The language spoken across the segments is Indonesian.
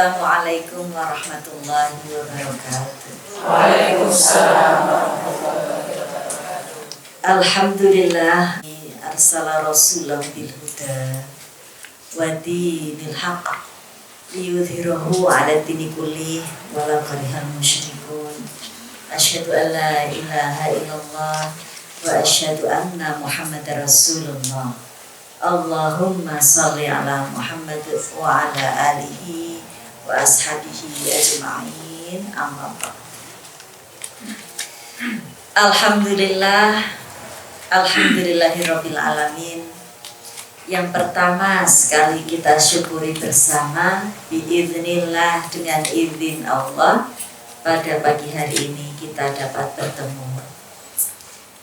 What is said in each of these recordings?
Assalamualaikum warahmatullahi wabarakatuh. Waalaikumsalam warahmatullahi wabarakatuh. Alhamdulillah arsala rasulahu bil huda wa dinil haqq liyudhhirahu 'ala dini kullih walau karihal musyrikun. Asyhadu an la ilaha illallah wa asyhadu anna Muhammadar Rasulullah. Allahumma shalli ala Muhammad wa ala alihi wa ashabihi ajma'in. Amma ba'd. Alhamdulillahirabbil alamin. Yang pertama sekali kita syukuri bersama biiznillah, dengan izin Allah pada pagi hari ini kita dapat bertemu.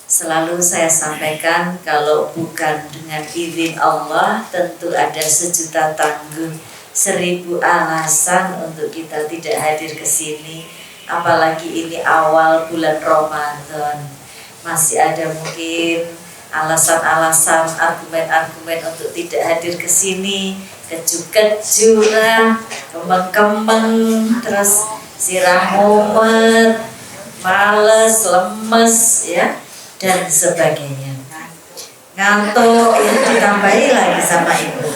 Selalu saya sampaikan, kalau bukan dengan izin Allah tentu ada sejuta tanggung, 1000 alasan untuk kita tidak hadir ke sini. Apalagi ini awal bulan Ramadan, masih ada mungkin alasan-alasan, argumen-argumen untuk tidak hadir ke sini, keju-keju, kembang-kembang, terus sirah mumet, males, lemes, ya, dan sebagainya. Ngantuk, ya, ditambahi lagi sama ibu.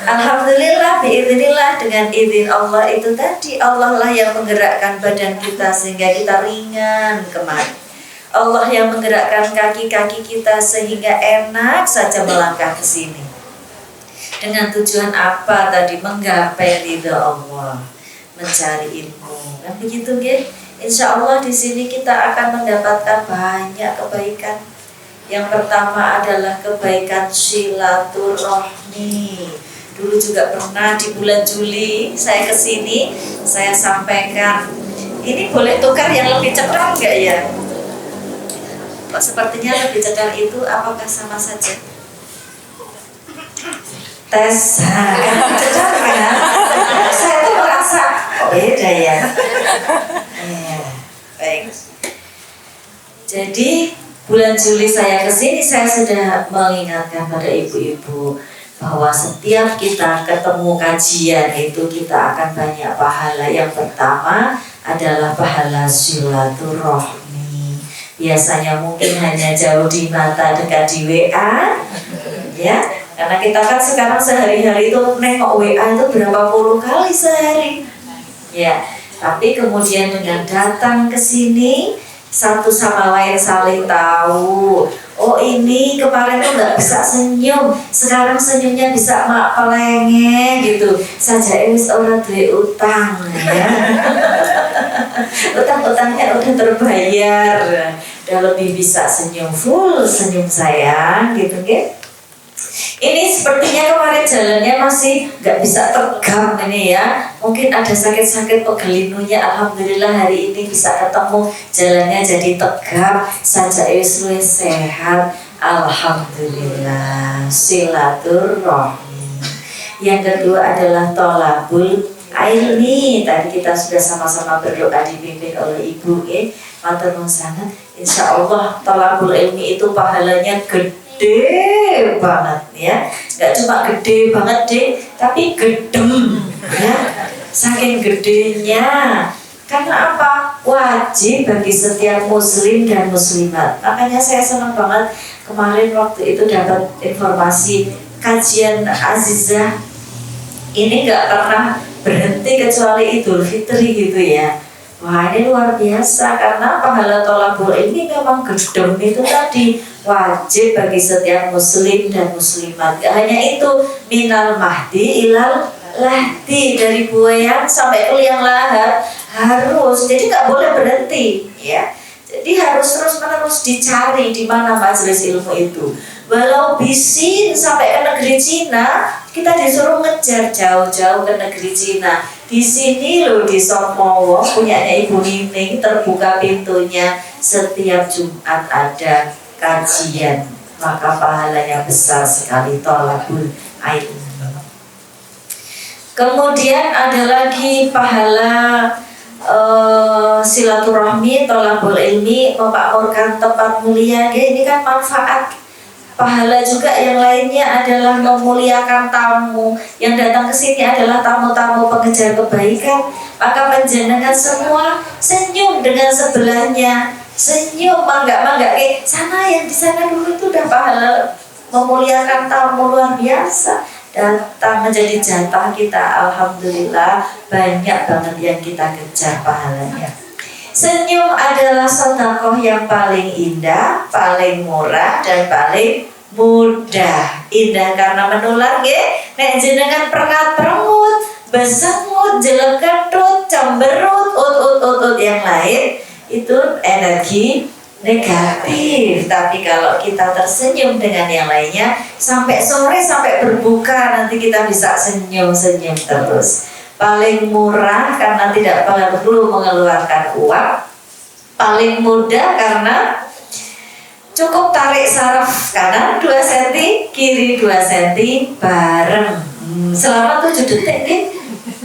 Alhamdulillah, biiznillah, dengan izin Allah itu tadi, Allah lah yang menggerakkan badan kita sehingga kita ringan kemari. Allah yang menggerakkan kaki-kaki kita sehingga enak saja melangkah ke sini. Dengan tujuan apa tadi? Menggapai ridha Allah, mencari ilmu. Kan begitu, nggih? Insya Allah di sini kita akan mendapatkan banyak kebaikan. Yang pertama adalah kebaikan silaturahmi. Dulu juga pernah di bulan Juli saya ke sini, saya sampaikan, ini boleh tukar yang lebih cepat enggak ya? Kok sepertinya lebih cepat itu apakah sama saja? Tes, kan cepat kan? Saya tuh merasa beda ya. Baik. Jadi bulan Juli saya kesini, saya sudah mengingatkan pada ibu-ibu bahwa setiap kita ketemu kajian itu kita akan banyak pahala. Yang pertama adalah pahala silaturahmi. Biasanya mungkin hanya jauh di mata, dekat di WA, ya. Karena kita kan sekarang sehari-hari itu nengok WA itu berapa puluh kali sehari, ya. Tapi kemudian dengan datang ke sini, satu sama lain saling tahu. Oh, ini kemarin tuh nggak bisa senyum, sekarang senyumnya bisa mak pelenge gitu. Saja wis ora duwe utang, ya. Utang-utangnya udah terbayar, udah lebih bisa senyum, full senyum sayang, gitu, gitu. Ini sepertinya kemarin jalannya masih nggak bisa tegam ini ya. Mungkin ada sakit-sakit pegelinunya. Alhamdulillah hari ini bisa ketemu, jalannya jadi tegap. Saja iswe sehat. Alhamdulillah. Silaturahmi. Yang kedua adalah tolabul ilmi. Tadi kita sudah sama-sama berdoa dipimpin oleh ibu. Matur nuwun sangat. Insya Allah tolabul ilmi itu pahalanya gede banget, ya. Nggak cuma gede banget deh, tapi gedem, ya. Saking gedenya. Karena apa? Wajib bagi setiap muslim dan muslimat. Makanya saya senang banget kemarin waktu itu dapat informasi kajian Azizah ini nggak pernah berhenti kecuali Idul Fitri gitu ya. Wah, ini luar biasa karena pahala tolabul ini memang gedem itu tadi wajib bagi setiap muslim dan muslimat. Gak hanya itu, minal mahdi ilal lahdi, dari buayan sampai ke liang lahat harus. Jadi nggak boleh berhenti, ya. Jadi harus terus menerus dicari di mana majelis ilmu itu. Walau bisin sampai ke negeri Cina, kita disuruh ngejar jauh-jauh ke negeri Cina. Di sini loh di Somowo punyanya Ibu Nining, terbuka pintunya setiap Jumat ada kajian, maka pahalanya besar sekali, tolabul ilmi. Kemudian ada lagi pahala silaturahmi, tolabul ilmi, memakmurkan tempat mulia. Ini kan manfaat Pahala juga yang lainnya adalah memuliakan tamu. Yang datang ke sini adalah tamu-tamu pengejar kebaikan. Maka panjenengan semua senyum dengan sebelahnya. Senyum, mangga-mangga sana, yang di sana dulu itu udah pahala memuliakan tamu luar biasa. Datang menjadi jatah kita. Alhamdulillah banyak banget yang kita kejar pahalanya. Senyum adalah sedekah yang paling indah, paling murah, dan paling mudah. Indah karena menular nggih. Nek jenengan perengat-perengut, besengut, jeleketut, cemberut, ut yang lain itu energi negatif. Tapi kalau kita tersenyum dengan yang lainnya, sampai sore, sampai berbuka nanti kita bisa senyum-senyum terus. Paling murah karena tidak perlu mengeluarkan uang. Paling mudah karena cukup tarik saraf kanan 2 cm, kiri 2 cm bareng. Selama 7 detik nih.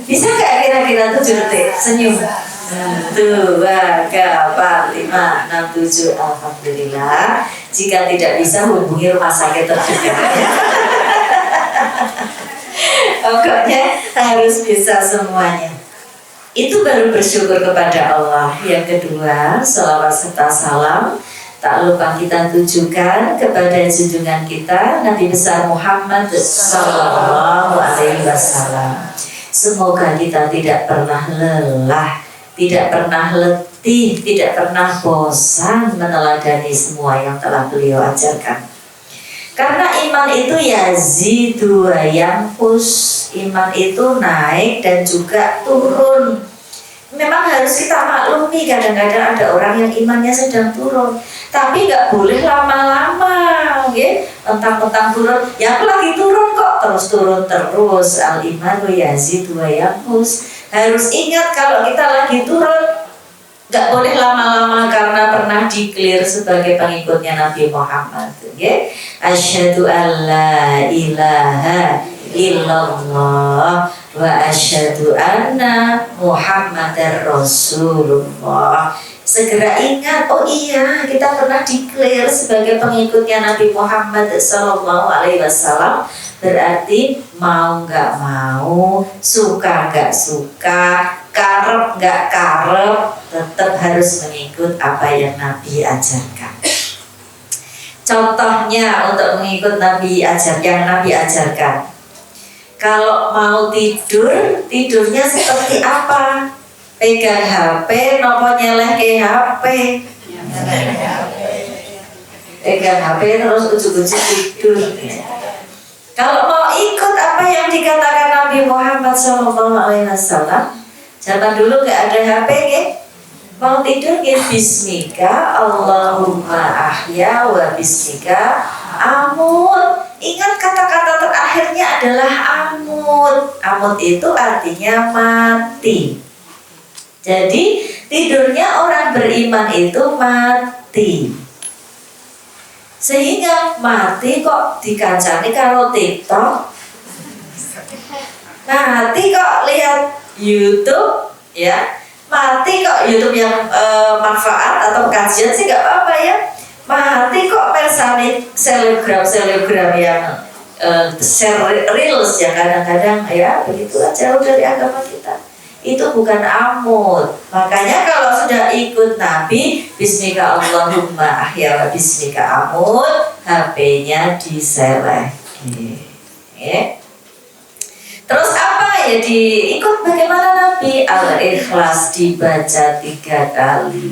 Bisa nggak kira-kira 7 detik senyum? 1, 2, 3, 4, 5, 6, 7. Alhamdulillah. Jika tidak bisa, hubungi rumah sakit terdekat. Pokoknya harus bisa semuanya. Itu baru bersyukur kepada Allah. Yang kedua, sholawat serta salam tak lupa kita tujukan kepada junjungan kita Nabi besar Muhammad Sallallahu Alaihi Wasallam. Semoga kita tidak pernah lelah, tidak pernah letih, tidak pernah bosan meneladani semua yang telah beliau ajarkan. Karena iman itu yazidu wa yanqus. Iman itu naik dan juga turun. Memang harus kita maklumi kadang-kadang ada orang yang imannya sedang turun, tapi nggak boleh lama-lama, okay? Mentang-mentang turun, ya aku lagi turun kok, terus turun terus. Al imanu yazidu wa yanqus. Harus ingat kalau kita lagi turun, nggak boleh lama-lama karena pernah declare sebagai pengikutnya Nabi Muhammad. Okay? Asyhadu an la ilaha illallah wa asyhadu anna Muhammadar Rasulullah. Segera ingat, oh iya kita pernah declare sebagai pengikutnya Nabi Muhammad Sallallahu Alaihi Wasallam. Berarti mau nggak mau, suka nggak suka, karep nggak karep, tetap harus mengikut apa yang Nabi ajarkan. Contohnya untuk mengikut yang Nabi ajarkan. Kalau mau tidur, tidurnya seperti apa? Pegang HP, nopo nyeleh ke HP. Pegang HP terus ujuk-ujuk tidur. Kalau mau ikut apa yang dikatakan Nabi Muhammad SAW, zaman dulu nggak ada HP, ya? Mau tidur ya bismika Allahumma ahya wa bismika amut. Ingat kata-kata terakhirnya adalah amut. Amut itu artinya mati. Jadi tidurnya orang beriman itu mati. Sehingga mati kok dikancani karo TikTok, mati kok lihat YouTube, ya. Mati kok YouTube yang manfaat atau kajian sih gak apa-apa ya. Mati kok persani selebgram yang share reels yang kadang-kadang ya begitu jauh dari agama kita. Itu bukan amut. Makanya kalau sudah ikut Nabi, bismika Allahumma ahya wa bismika amut, HP-nya diseleh. Terus apa ya diikut bagaimana Nabi? Al-Ikhlas dibaca 3 kali,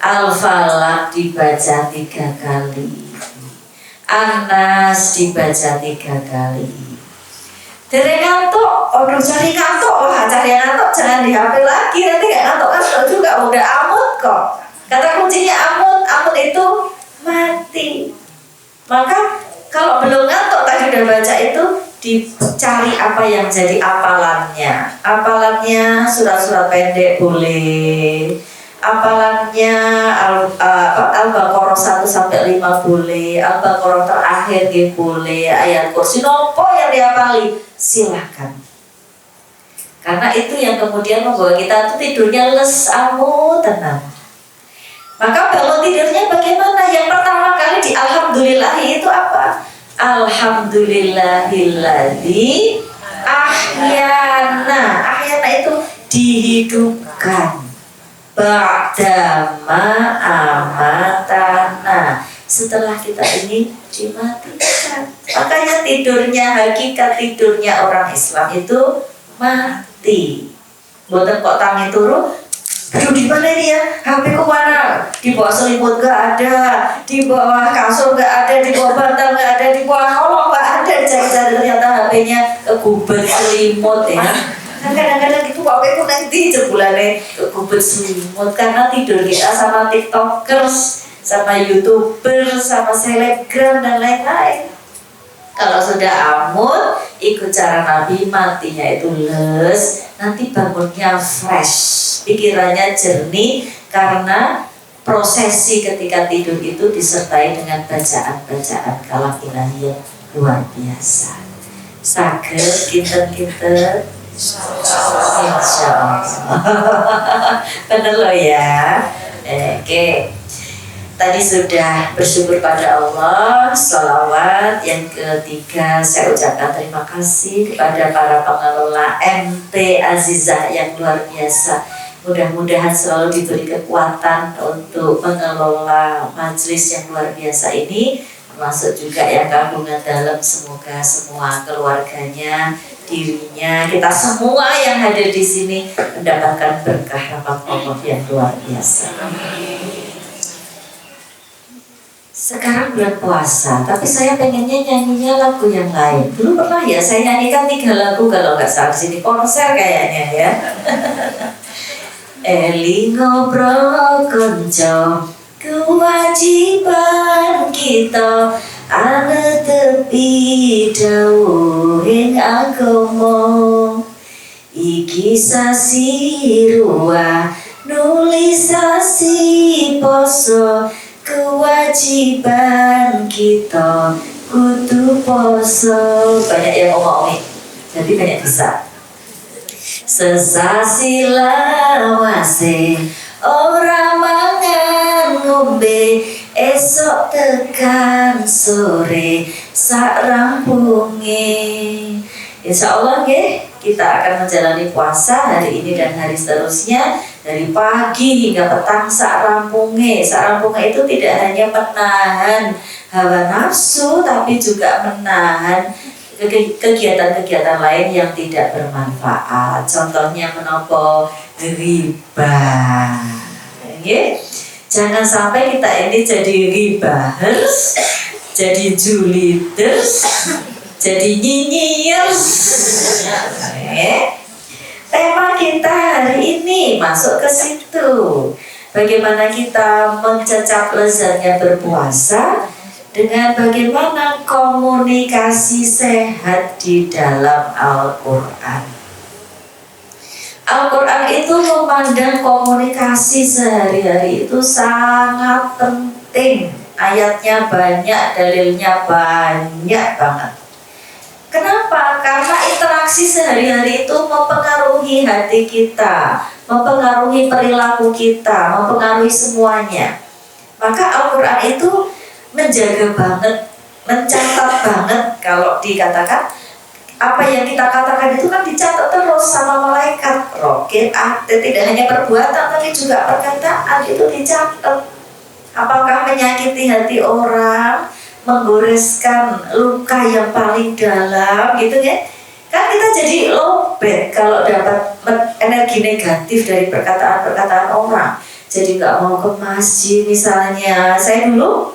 Al-Falaq dibaca 3 kali, An-Nas dibaca 3 kali. Dari ngantuk, cari ngantuk, cari ngantuk jangan di HP lagi, nanti gak ngantuk juga, udah amut kok. Kata kuncinya amut itu mati. Maka kalau belum ngantuk tadi udah baca itu, dicari apa yang jadi apalannya. Apalannya surat-surat pendek boleh. Apalannya Al-Baqarah 1-5 boleh. Al-Baqarah terakhir boleh. Ayat kursi nopo yang dihafali silahkan. Karena itu yang kemudian membawa kita tuh tidurnya tenang. Maka bangun tidurnya bagaimana? Yang pertama kali di alhamdulillah alhamdulillahi itu apa? Alhamdulillahilladzi ahyana. Ahyana itu dihidupkan. Ba'dama amatana, setelah kita ini dimatikan. Makanya tidurnya, hakikat tidurnya orang Islam itu mati. Boten kok tangi turu, aduh di mana ini ya? HP ku mana? Di bawah selimut gak ada, di bawah kasur gak ada, di bawah bantal gak ada, di bawah kolong gak ada. Cari-cari ternyata HP-nya kegubet selimut ya. Kan kadang-kadang gitu HP ku nanti jebulane kegubet selimut karena tidur kita sama tiktokers, sama youtuber, sama selebgram dan lain-lain. Kalau sudah amut, ikut cara Nabi, matinya itu les, nanti bangunnya fresh, pikirannya jernih, karena prosesi ketika tidur itu disertai dengan bacaan-bacaan kalam ilahi yang luar biasa. Saged kinten-kinten insya Allah. Bener loh ya. Oke. Tadi sudah bersyukur pada Allah, sholawat. Yang ketiga, saya ucapkan terima kasih kepada para pengelola MT Azizah yang luar biasa. Mudah-mudahan selalu diberi kekuatan untuk mengelola majelis yang luar biasa ini, termasuk juga yang kandungan dalam. Semoga semua keluarganya, dirinya, kita semua yang hadir di sini mendapatkan berkah rahmat Allah yang luar biasa. Sekarang bulan puasa, tapi saya pengennya nyanyinya lagu yang lain. Dulu pernah ya saya nyanyikan 3 lagu kalau nggak salah, sini konser kayaknya ya. Eli ngobrol konco, kewajiban kita ane tepi dawuhing agama. Iki sasi ruah nulis sasi poso, kewajiban kita kudu poso. Banyak yang ngomongin, jadi banyak bisa. Sesasi lawase ora mangan ngombe, esok tekan sore sak rampunge. Insya Allah kita akan menjalani puasa hari ini dan hari seterusnya, dari pagi hingga petang sak rampunge. Sak rampunge itu tidak hanya menahan hawa nafsu, tapi juga menahan kegiatan-kegiatan lain yang tidak bermanfaat. Contohnya menopo riba. Jangan sampai kita ini jadi ribahers, jadi juliders, jadi nyinyers. Tema kita hari ini masuk ke situ. Bagaimana kita mencecap lezatnya berpuasa dengan bagaimana komunikasi sehat di dalam Al-Quran. Al-Quran itu memandang komunikasi sehari-hari itu sangat penting. Ayatnya banyak, dalilnya banyak banget. Kenapa? Karena interaksi sehari-hari itu mempengaruhi hati kita, mempengaruhi perilaku kita, mempengaruhi semuanya. Maka Al-Quran itu menjaga banget, mencatat banget. Kalau dikatakan apa yang kita katakan itu kan dicatat terus sama malaikat. Rokit, tidak hanya perbuatan tapi juga perkataan itu dicatat. Apakah menyakiti hati orang, menggoreskan luka yang paling dalam gitu ya. Kan kita jadi lowbat kalau dapat energi negatif dari perkataan-perkataan orang. Jadi nggak mau ke masjid misalnya. Saya dulu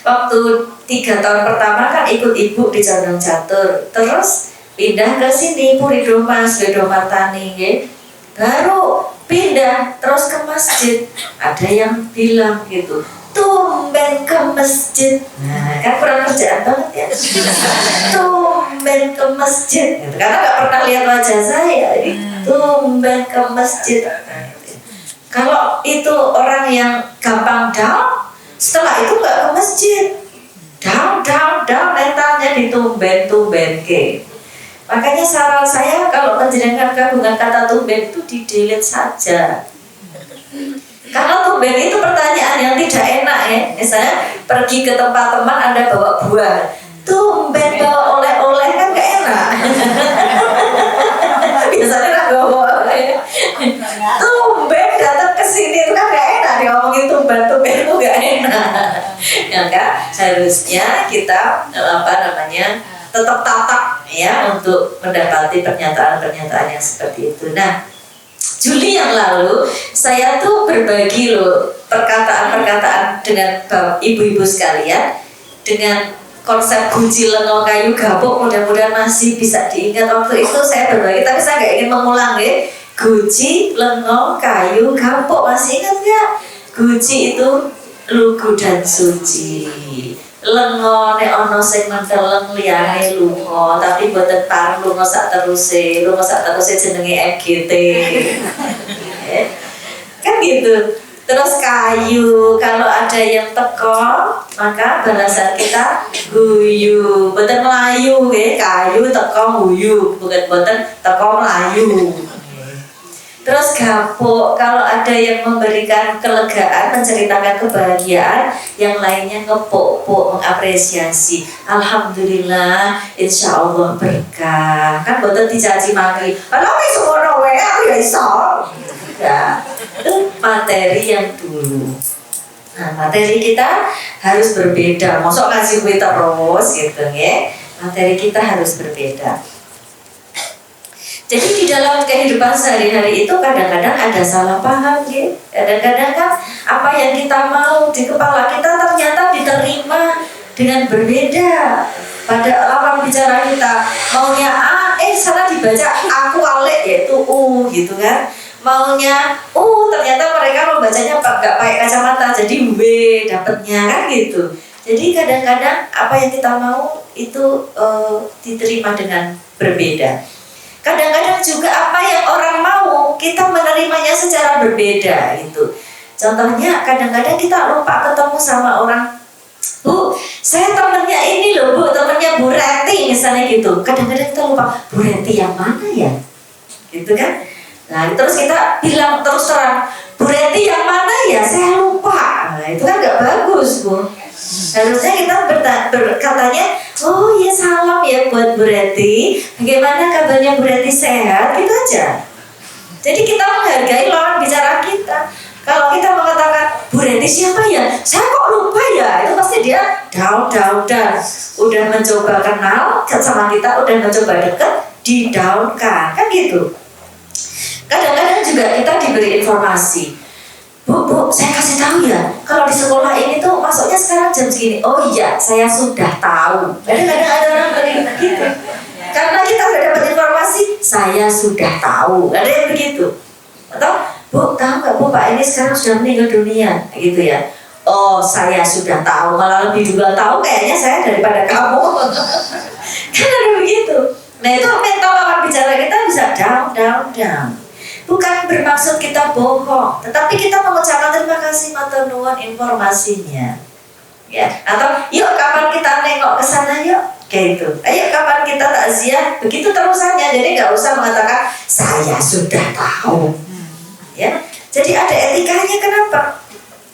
waktu 3 tahun pertama kan ikut ibu di Condong Catur, terus pindah ke sini Puri Domas, Domatani ya. Baru pindah terus ke masjid, ada yang bilang gitu, tumben ke masjid. Nah kan kurang kerjaan banget ya. Tumben ke masjid gitu. Karena gak pernah lihat wajah saya. Tumben ke masjid. Kalau itu orang yang gampang down, setelah itu gak ke masjid, down mentalnya ditumben ke. Makanya saran saya kalau menjenengan gabungan kata tumben itu di delete saja. Karena tumben itu pertanyaan yang tidak enak ya. Misalnya pergi ke tempat teman, Anda bawa buah, tumben bawa oleh-oleh kan gak enak. Biasanya kan bawa oleh. Tumben datang ke sini itu kan gak enak, diomongin tumben itu gak enak. Ya kan? Harusnya kita tetap tatak ya untuk mendapati pernyataan-pernyataan yang seperti itu. Nah, Juli yang lalu saya tuh berbagi loh perkataan-perkataan dengan ibu-ibu sekalian dengan konsep guci lengo kayu gapuk. Mudah-mudahan masih bisa diingat. Waktu itu saya berbagi, tapi saya nggak ingin mengulang ya. Guci lengo kayu gapuk, masih ingat nggak? Guci itu lugu dan suci. Lengo nek ono sing menteleng liyane lunga, tapi boten pareng lunga sak teruse jenenge MGT. Kan gitu. Terus kayu, kalau ada yang teko, maka balasan kita guyu. Boten melayu nggih, kayu teko guyu, boten teko melayu. Terus gapuk, kalau ada yang memberikan kelegaan, menceritakan kebahagiaan, yang lainnya ngepuk-puk, mengapresiasi. Alhamdulillah, insya Allah berkah. Kan boten dicaci maki. Kalau semua wae aku ya iso. Ya, itu materi yang dulu. Nah, materi kita harus berbeda. Mosok ngasih kuwi terus gitu ya. Materi kita harus berbeda. Jadi di dalam kehidupan sehari-hari itu kadang-kadang ada salah paham gitu. Kadang-kadang kan apa yang kita mau di kepala kita ternyata diterima dengan berbeda. Pada lawan bicara kita maunya A, sana dibaca aku alik yaitu U gitu kan. Maunya ternyata mereka membacanya nggak pakai kacamata jadi W dapatnya kan gitu. Jadi kadang-kadang apa yang kita mau itu diterima dengan berbeda. Kadang-kadang juga apa yang orang mau kita menerimanya secara berbeda gitu. Contohnya kadang-kadang kita lupa ketemu sama orang, Bu, saya temennya ini loh Bu, temennya Bu Reti misalnya gitu. Kadang-kadang kita lupa, Bu Reti yang mana ya? Gitu kan? Nah terus kita bilang terus terang, Bu Reti yang mana ya? Saya lupa. Nah itu kan gak bagus Bu. Harusnya kita berkatanya, oh ya salam ya buat Bu Reti. Bagaimana kabarnya Bu Reti, sehat? Gitu aja. Jadi kita menghargai lawan bicara kita. Kalau kita mengatakan Bu Reti siapa ya? Saya kok lupa ya? Itu pasti dia down. Udah mencoba kenal sama kita, udah mencoba deket, di-down-kan. Kan gitu. Kadang-kadang juga kita diberi informasi. Bu, saya kasih tahu ya, kalau di sekolah ini tuh masuknya sekarang jam segini. Oh iya, saya sudah tahu. Kadang-kadang ada orang begitu. Karena kita sudah dapat informasi, saya sudah tahu. Ada yang begitu. Atau, Bu, tahu nggak Bu, Pak ini sekarang sudah meninggal dunia, gitu ya. Oh, saya sudah tahu. Malah lebih juga tahu kayaknya saya daripada kamu. Kan ada begitu. Nah itu mental lawan bicara kita bisa down. Bukan bermaksud kita bohong, tetapi kita mengucapkan terima kasih matur nuwun informasinya. Ya, atau yuk kapan kita nengok ke sana yuk, kayak gitu. Ayo kapan kita takziah, begitu terusannya. Jadi nggak usah mengatakan saya sudah tahu. Ya, jadi ada etikanya. Kenapa?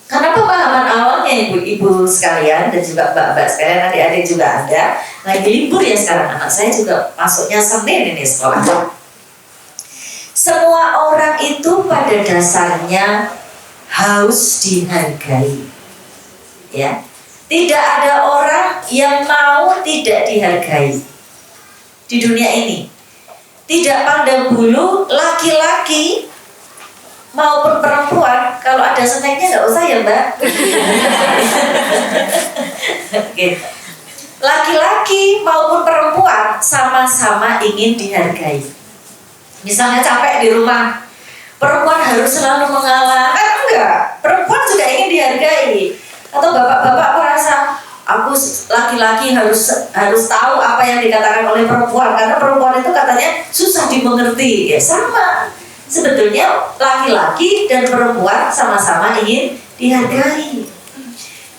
Karena pemahaman awalnya ibu-ibu sekalian dan juga mbak-mbak sekalian, adik-adik juga ada. Lagi libur ya sekarang, anak saya juga masuknya Senin ini sekolah. Semua orang itu pada dasarnya haus dihargai. Ya. Tidak ada orang yang mau tidak dihargai di dunia ini. Tidak pandang bulu laki-laki maupun perempuan. Kalau ada snacknya nggak usah ya Mbak. Oke. Laki-laki maupun perempuan sama-sama ingin dihargai. Misalnya capek di rumah, perempuan harus selalu mengalah. Kan enggak, perempuan juga ingin dihargai. Atau bapak-bapak merasa aku laki-laki harus tahu apa yang dikatakan oleh perempuan, karena perempuan itu katanya susah dimengerti. Ya sama. Sebetulnya laki-laki dan perempuan sama-sama ingin dihargai.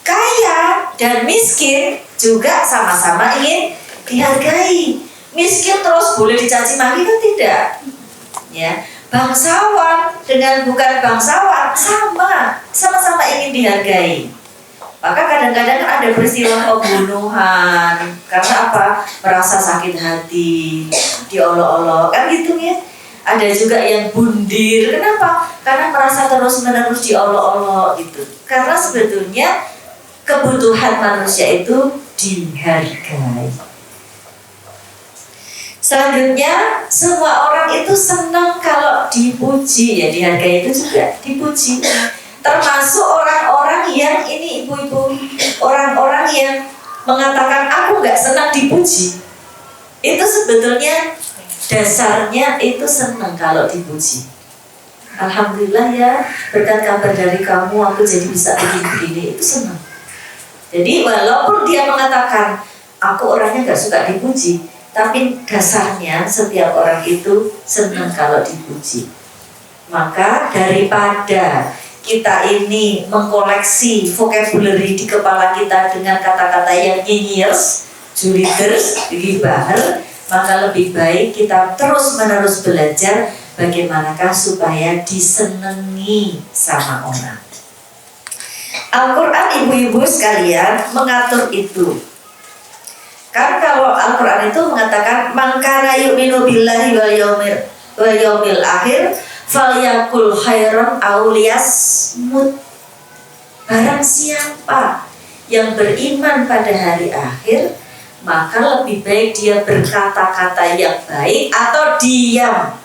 Kaya dan miskin juga sama-sama ingin dihargai. Miskin terus boleh dicaci maki kan tidak? Ya, bangsawan dengan bukan bangsawan sama-sama ingin dihargai. Maka kadang-kadang kan ada peristiwa pembunuhan karena apa? Merasa sakit hati, diolok-olok, kan gitu ya. Ada juga yang bundir, kenapa? Karena merasa terus-menerus diolok-olok gitu. Karena sebetulnya kebutuhan manusia itu dihargai. Selanjutnya, semua orang itu senang kalau dipuji, ya dihargai itu juga dipuji. Termasuk orang-orang yang ini ibu-ibu, orang-orang yang mengatakan aku nggak senang dipuji. Itu sebetulnya dasarnya itu senang kalau dipuji. Alhamdulillah ya, berkat kabar dari kamu aku jadi bisa begini-begini, itu senang. Jadi walaupun dia mengatakan aku orangnya nggak suka dipuji, tapi dasarnya setiap orang itu senang kalau dipuji. Maka daripada kita ini mengkoleksi vocabulary di kepala kita dengan kata-kata yang nyinyir, juliders, ghibahar, maka lebih baik kita terus-menerus belajar bagaimanakah supaya disenangi sama orang. Al-Quran ibu-ibu sekalian mengatur itu. Kan kalau Al-Quran itu mengatakan man kana yu'minu billahi wal yaumil akhir falyakul khairan aw liyasmut. Barang siapa yang beriman pada hari akhir, maka lebih baik dia berkata-kata yang baik atau diam.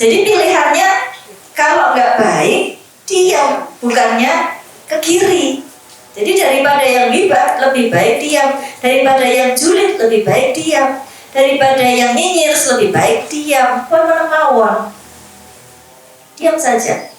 Jadi pilihannya kalau nggak baik, diam, bukannya ke kiri. Jadi daripada yang ghibah lebih baik diam, daripada yang julid lebih baik diam, daripada yang nyinyir lebih baik diam. Mawon. Diam saja.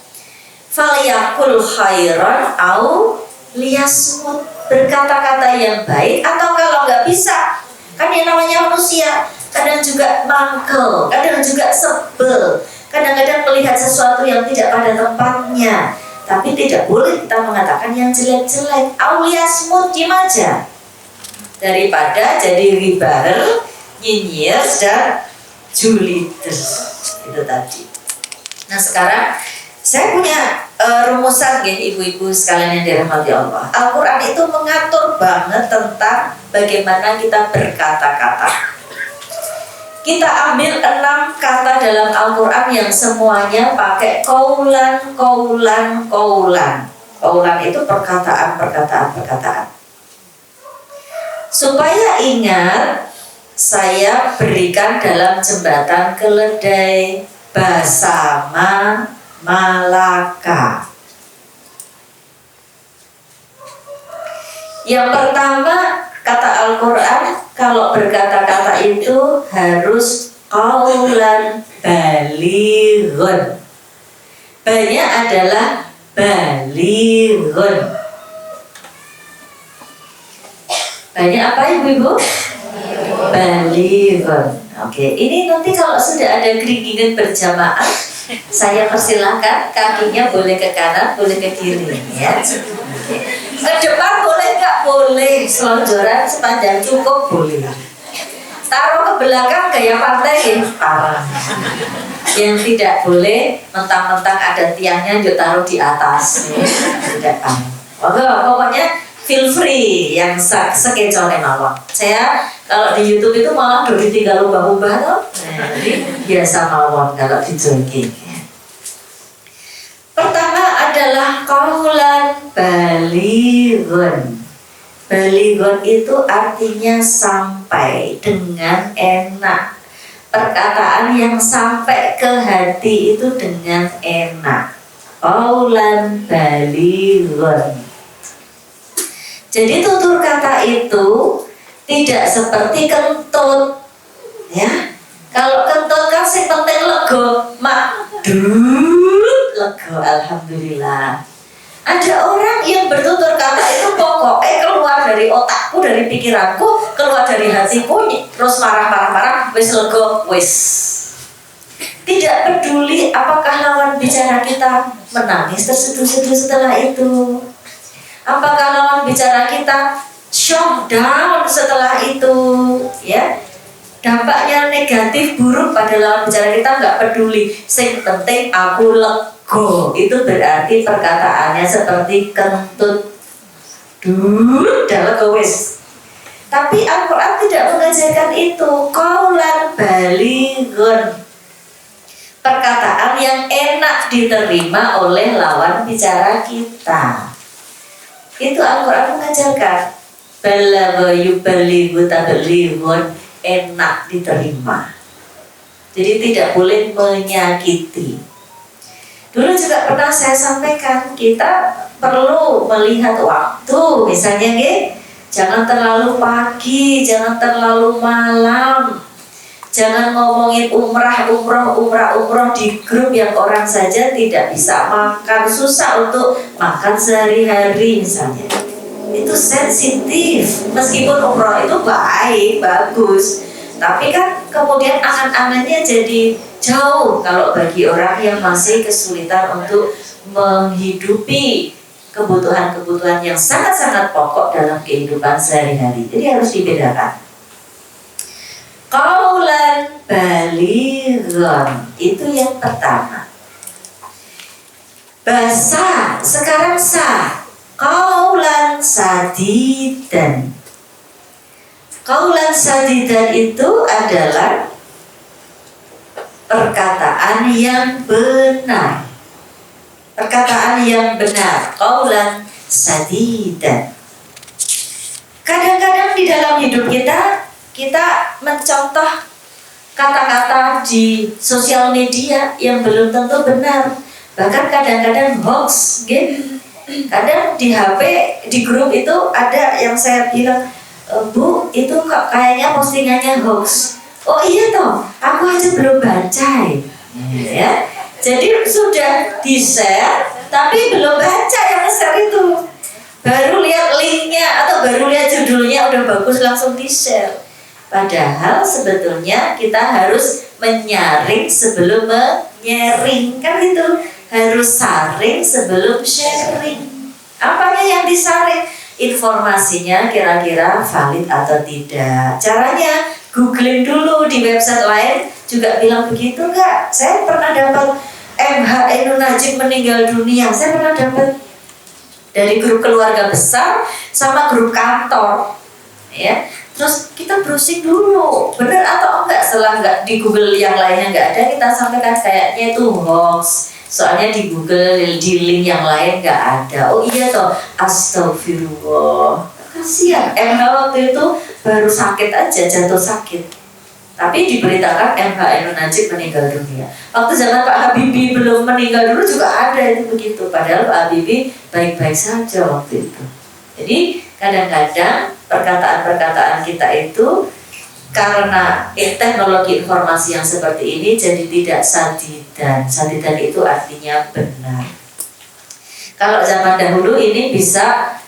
Falyakul khairan au liyasmut. Berkata-kata yang baik, atau kalau nggak bisa, kan yang namanya manusia kadang juga mangkel, kadang juga sebel, kadang-kadang melihat sesuatu yang tidak pada tempatnya. Tapi tidak boleh kita mengatakan yang jelek-jelek. Au liyasmut, diam aja. Daripada jadi ghibahar, nyinyir dan juliders. Itu tadi. Nah sekarang saya punya rumusan ya ibu-ibu sekalian yang dirahmati Allah. Al-Quran itu mengatur banget tentang bagaimana kita berkata-kata. Kita ambil 6 kata dalam Al-Quran yang semuanya pakai qaulan. Qaulan itu perkataan. Supaya ingat, saya berikan dalam jembatan keledai Basama Malaka. Yang pertama, kata Al-Quran kalau berkata-kata itu harus qaulan balighun. Banyak adalah balighun. Banyak apa ibu-ibu? Balighun. Oke, ini nanti kalau sudah ada keringingan berjamaah, saya persilahkan kakinya boleh ke kanan, boleh ke kiri, ya. Ke depan boleh nggak? Boleh. Selonjoran sepanjang cukup boleh. Taruh ke belakang gaya pantai ya, parah. Yang tidak boleh mentang-mentang ada tiangnya juga taruh di atas, ya. Tidak paham. Pokoknya feel free yang sekecone mawon. Saya kalau di YouTube itu malah udah ditinggal ubah-ubah tuh. Jadi biasa mawon kalau di jogging. Pertama adalah qaulan balighun. Balighun itu artinya sampai dengan enak. Perkataan yang sampai ke hati itu dengan enak. Qaulan balighun. Jadi tutur kata itu tidak seperti kentut, ya. Kalau kentut kan sing penting lego, lego, alhamdulillah. Ada orang yang bertutur kata itu pokoknya keluar dari otakku, dari pikiranku, keluar dari hatiku, terus marah, wis lego, wis. Tidak peduli apakah lawan bicara kita menangis terseduh-seduh setelah itu. Apakah lawan bicara kita shock down setelah itu, ya? Dampaknya negatif buruk pada lawan bicara kita nggak peduli. Yang penting aku lego. Itu berarti perkataannya seperti kentut. dalam kewis. Tapi Al-Quran tidak mengajarkan itu. Qaulan balighun, perkataan yang enak diterima oleh lawan bicara kita. Itu Al-Quran mengajarkan. Balagha yubalighu tablighun, enak diterima. Jadi tidak boleh menyakiti. Dulu juga pernah saya sampaikan, kita perlu melihat waktu. Misalnya jangan terlalu pagi, jangan terlalu malam. Jangan ngomongin umrah di grup yang orang saja tidak bisa makan, susah untuk makan sehari-hari misalnya. Itu sensitif. Meskipun umrah itu baik, bagus, tapi kan kemudian angan-angannya jadi jauh kalau bagi orang yang masih kesulitan untuk menghidupi kebutuhan-kebutuhan yang sangat-sangat pokok dalam kehidupan sehari-hari. Jadi harus dibedakan. Qaulan balighun, itu yang pertama. Basa, sekarang sa. Qaulan sadidan. Qaulan sadidan itu adalah perkataan yang benar. Perkataan yang benar. Qaulan sadidan. Kadang-kadang di dalam hidup kita mencontoh kata-kata di sosial media yang belum tentu benar. Bahkan kadang-kadang hoax, gitu. Kadang di HP, di grup itu ada yang saya bilang, Bu, itu kok kayaknya postingannya hoax. Oh iya toh, aku aja belum baca ya. Jadi sudah di-share, tapi belum baca yang share itu. Baru lihat linknya atau baru lihat judulnya udah bagus langsung di-share. Padahal sebetulnya kita harus menyaring sebelum menyaring, kan gitu. Harus saring sebelum sharing. Apanya yang disaring? Informasinya kira-kira valid atau tidak. Caranya googling dulu di website lain juga bilang begitu enggak? Saya pernah dapat MH Ainun Najib meninggal dunia. Saya pernah dapat dari grup keluarga besar sama grup kantor. Ya. Terus kita browsing dulu, benar atau enggak. Setelah enggak di Google yang lainnya enggak ada, kita sampaikan kayaknya itu hoax. Soalnya di Google, di link yang lain enggak ada. Oh iya toh, astagfirullah. Kasihan, MH waktu itu baru sakit aja, jatuh sakit. Tapi diberitakan MH Ainun Najib meninggal dunia. Waktu zaman Pak Habibie belum meninggal dulu juga ada itu begitu. Padahal Pak Habibie baik-baik saja waktu itu. Jadi kadang-kadang perkataan-perkataan kita itu karena teknologi informasi yang seperti ini jadi tidak sadidan. Sadidan itu artinya benar. Kalau zaman dahulu ini bisa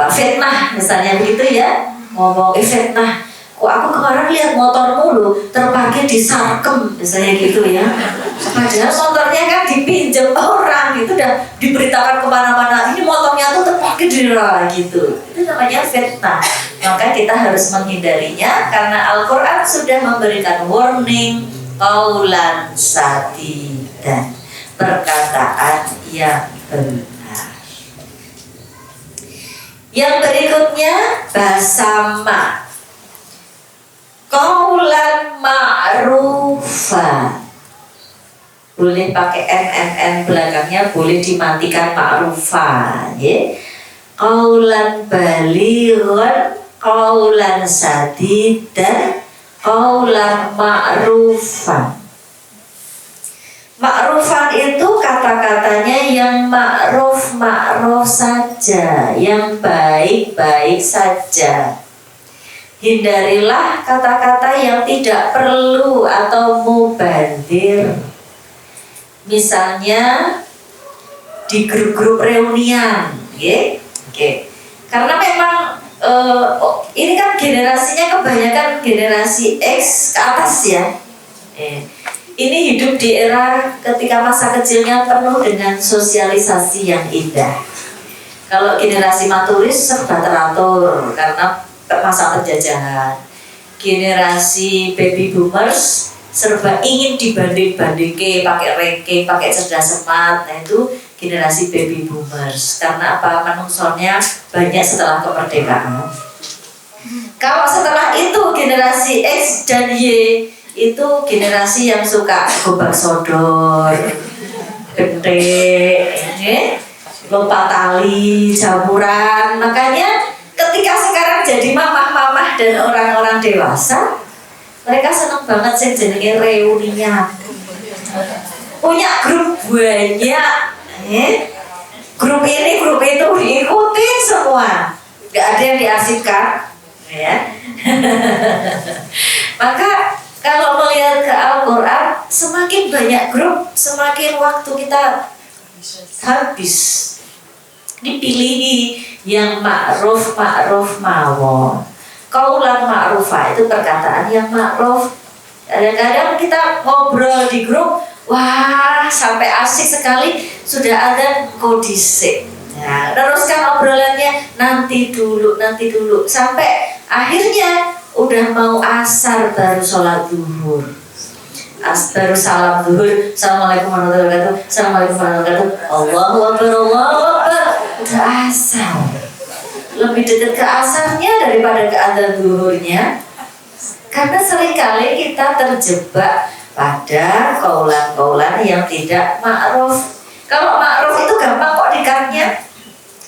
fitnah misalnya begitu ya, ngomong fitnah. Kok aku kemarin lihat motormu loh terparkir di Sarkem misalnya gitu ya. Padahal motornya kan dipinjam orang, itu udah diberitakan kemana-mana. Ini motornya tuh terparkir di gitu. Itu namanya fitnah. Maka kita harus menghindarinya karena Al-Quran sudah memberikan warning. Qaulan sadidan, perkataan yang benar. Yang berikutnya basama. Qaulan ma'rufan. Boleh pakai NNN belakangnya, boleh dimatikan ma'rufan ya. Qaulan balighun, qaulan sadidan, qaulan ma'rufan. Ma'rufan itu kata-katanya yang ma'ruf saja, yang baik-baik saja. Hindarilah kata-kata yang tidak perlu atau mubadir. Misalnya di grup-grup reunian, karena memang ini kan generasinya kebanyakan generasi X ke atas ya. Ini hidup di era ketika masa kecilnya penuh dengan sosialisasi yang indah. Kalau generasi maturis serba teratur karena masa penjajahan. Generasi baby boomers serba ingin dibanding-bandingke, pakai ranking, pakai cerdas cermat. Nah itu generasi baby boomers. Karena apa? Manungsonya banyak setelah kemerdekaan. Kalau setelah itu generasi X dan Y itu generasi yang suka gobak sodor, gede, lompat tali, jamuran. Makanya ketika sekarang jadi mamah-mamah dan orang-orang dewasa, mereka senang banget sih jenenge reunian. Punya grup banyak, grup ini, grup itu diikutin semua, nggak ada yang diarsipkan, ya. Maka kalau melihat ke Al-Quran, semakin banyak grup, semakin waktu kita habis. Dipilih yang ma'ruf mawon. Qaulan ma'rufa itu perkataan yang ma'ruf. Kadang-kadang kita ngobrol di grup, wah sampai asik sekali, sudah ada kodisik. Nah, teruskan obrolannya nanti dulu, sampai akhirnya udah mau asar baru sholat zuhur. Baru salam zuhur, assalamualaikum warahmatullahi wabarakatuh, assalamualaikum warahmatullahi wabarakatuh, Allahu akbar, Allahu akbar, udah asar. Lebih dekat ke asarnya daripada ke adzan zuhurnya. Karena seringkali kita terjebak pada kaulan-kaulan yang tidak ma'ruf. Kalau ma'ruf itu gampang kok dikatnya.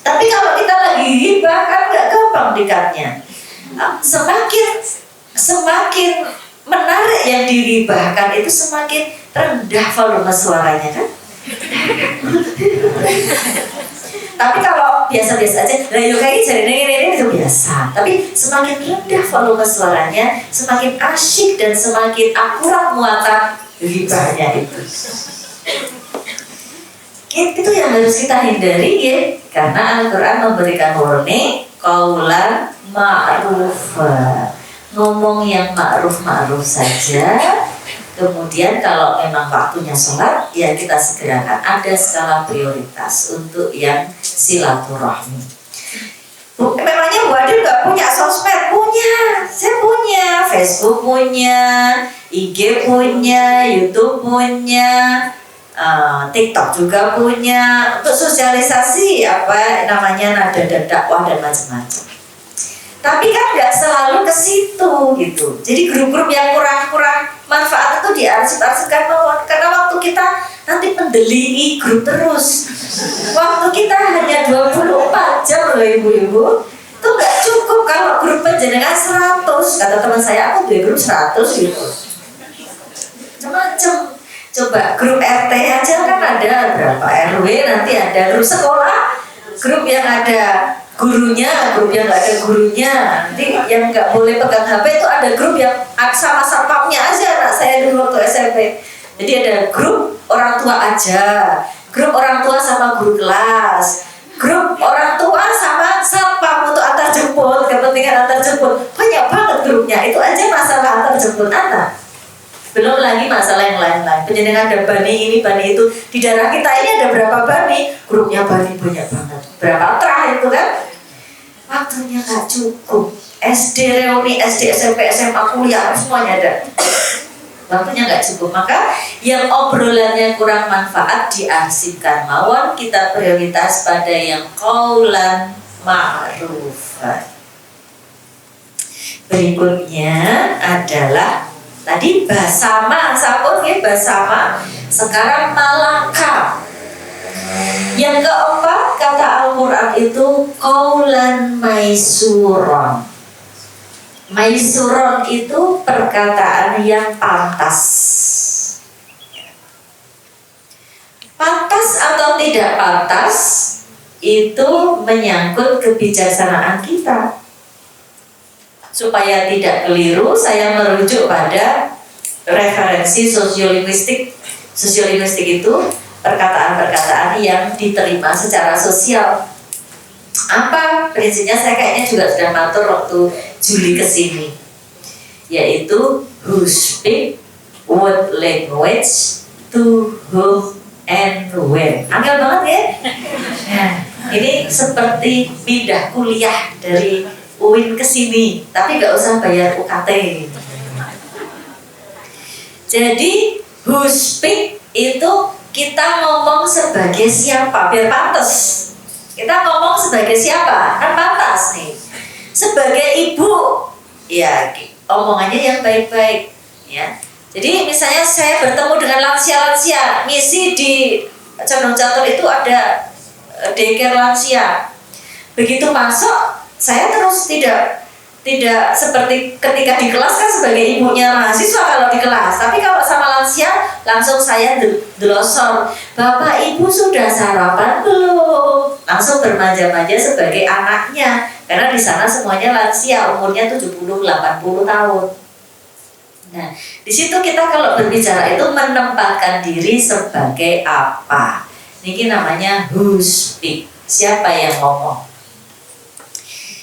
Tapi kalau kita lagi ghibah kan gak gampang dikatnya. Semakin menarik yang diribahkan itu semakin rendah volume suaranya kan. Tapi kalau biasa-biasa aja, lah yuk kayak ini itu biasa. Tapi semakin rendah volume suaranya, semakin asyik dan semakin akurat muatan ghibahnya itu. Itu yang harus kita hindari ya, karena Al-Quran memberikan warning qaulan ma'rufa, ngomong yang ma'ruf saja. Kemudian kalau memang waktunya sholat, ya kita segerakan. Ada skala prioritas untuk yang silaturahmi. Memangnya Bu Ade nggak punya sosmed? Punya, saya punya. Facebook punya, IG punya, YouTube punya, TikTok juga punya. Untuk sosialisasi apa namanya nada dakwah dan macam-macam. Tapi kan nggak selalu ke situ gitu. Jadi grup-grup yang kurang manfaat itu diarsip-arsipkan karena waktu kita nanti mendelii grup terus. Waktu kita hanya 24 jam loh ibu-ibu. Itu nggak cukup kalau grup penjenengan 100. Kata teman saya, aku punya grup 100 gitu. Macam-macam. Coba grup RT aja kan ada berapa, RW nanti ada grup sekolah, grup yang ada gurunya, grup yang nggak ada gurunya, nanti yang nggak boleh pegang HP itu ada grup yang sama satpamnya aja. Anak saya dulu waktu SMP, jadi ada grup orang tua aja, grup orang tua sama guru kelas, grup orang tua sama satpam untuk antar jemput, kepentingan antar jemput. Banyak banget grupnya, itu aja masalah antar jemput anak. Belum lagi masalah yang lain-lain. Penjenengan ada bani ini, bani itu. Di daerah kita ini ada berapa bani? Grupnya bani banyak banget. Berapa terah itu kan? Waktunya gak cukup. SD reuni, SD, SMP, SMA, kuliah, semuanya ada. Waktunya gak cukup. Maka yang obrolannya kurang manfaat diarsipkan. Mawon kita prioritas pada yang qaulan ma'ruf. Berikutnya adalah tadi basama, sampun ya basama. Sekarang malaka. Yang keempat kata Al-Quran itu qaulan maisuron. Maisuron itu perkataan yang pantas. Pantas atau tidak pantas itu menyangkut kebijaksanaan kita. Supaya tidak keliru, saya merujuk pada referensi sosiolinguistik. Sosiolinguistik itu perkataan-perkataan yang diterima secara sosial. Apa prinsipnya? Saya kayaknya juga sudah matur waktu Juli kesini, yaitu who speak what language to whom and when. Angel banget ya. Nah, ini seperti pindah kuliah dari UIN ke sini, tapi nggak usah bayar UKT. Jadi who speak itu kita ngomong sebagai siapa biar pantas. Kita ngomong sebagai siapa? Kan pantas nih. Sebagai ibu, ya omongannya yang baik-baik, ya. Jadi misalnya saya bertemu dengan lansia-lansia, ngisi di Condong Catur itu ada daycare lansia. Begitu masuk, saya terus tidak seperti ketika di kelas kan sebagai ibunya mahasiswa kalau di kelas, tapi kalau sama lansia langsung saya delosor, Bapak Ibu sudah sarapan belum? Langsung bermanja-manja sebagai anaknya, karena di sana semuanya lansia, umurnya 70-80 tahun. Nah, di situ kita kalau berbicara itu menempatkan diri sebagai apa? Ini namanya who speak, siapa yang ngomong.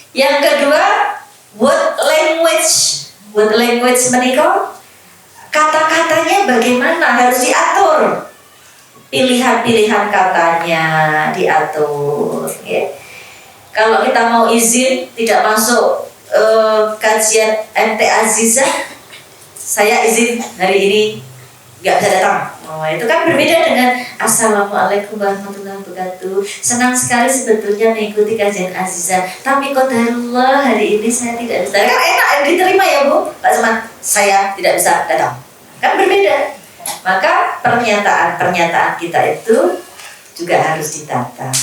Yang kedua, word language. Word language menikah, kata-katanya bagaimana harus diatur. Pilihan-pilihan katanya diatur, ya. Kalau kita mau izin tidak masuk kajian MT Azizah, saya izin hari ini nggak bisa datang. Oh, itu kan berbeda dengan Assalamualaikum warahmatullahi wabarakatuh. Senang sekali sebetulnya mengikuti kajian Azizah, tapi qadarullah hari ini saya tidak bisa. Kan enak diterima ya Bu, Pak Seman. Saya tidak bisa datang. Kan berbeda. Maka pernyataan kita itu juga harus ditata.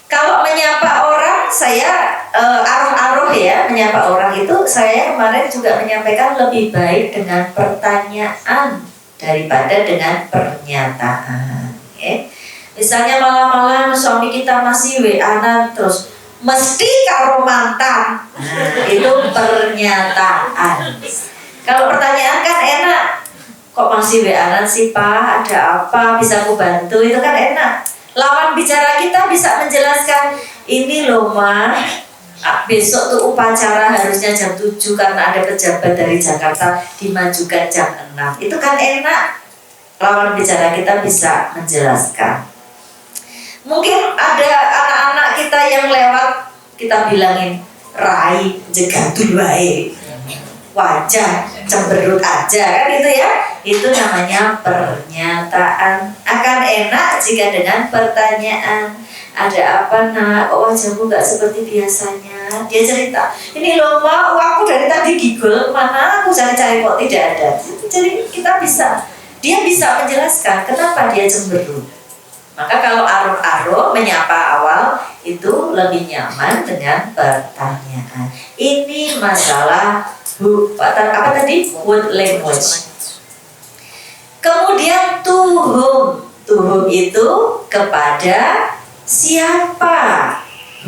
Kalau menyapa orang, saya aruh-aruh ya, menyapa orang itu saya kemarin juga menyampaikan lebih baik dengan pertanyaan daripada dengan pernyataan. Okay? Misalnya malam-malam suami kita masih WA-an terus mesti karo mantan, itu pernyataan. Kalau pertanyaan kan enak, kok masih WA-an sih Pak, ada apa, bisa aku bantu, itu kan enak. Lawan bicara kita bisa menjelaskan, ini loh Ma, besok tuh upacara harusnya jam 7 karena ada pejabat dari Jakarta dimajukan jam 6. Itu kan enak. Lawan bicara kita bisa menjelaskan. Mungkin ada anak-anak kita yang lewat, kita bilangin, Rai, jaga dulu wajah cemberut aja, kan itu ya. Itu namanya pernyataan. Akan enak jika dengan pertanyaan. Ada apa nak? Kok wajahmu gak seperti biasanya? Dia cerita, ini loh Ma, aku dari tadi gigol, mana aku cari-cari kok tidak ada. Jadi kita bisa, dia bisa menjelaskan kenapa dia cemberut. Maka kalau aruh-aruh menyapa awal itu lebih nyaman dengan pertanyaan. Ini masalah apa tadi? Word language. Kemudian to whom. To whom itu kepada siapa?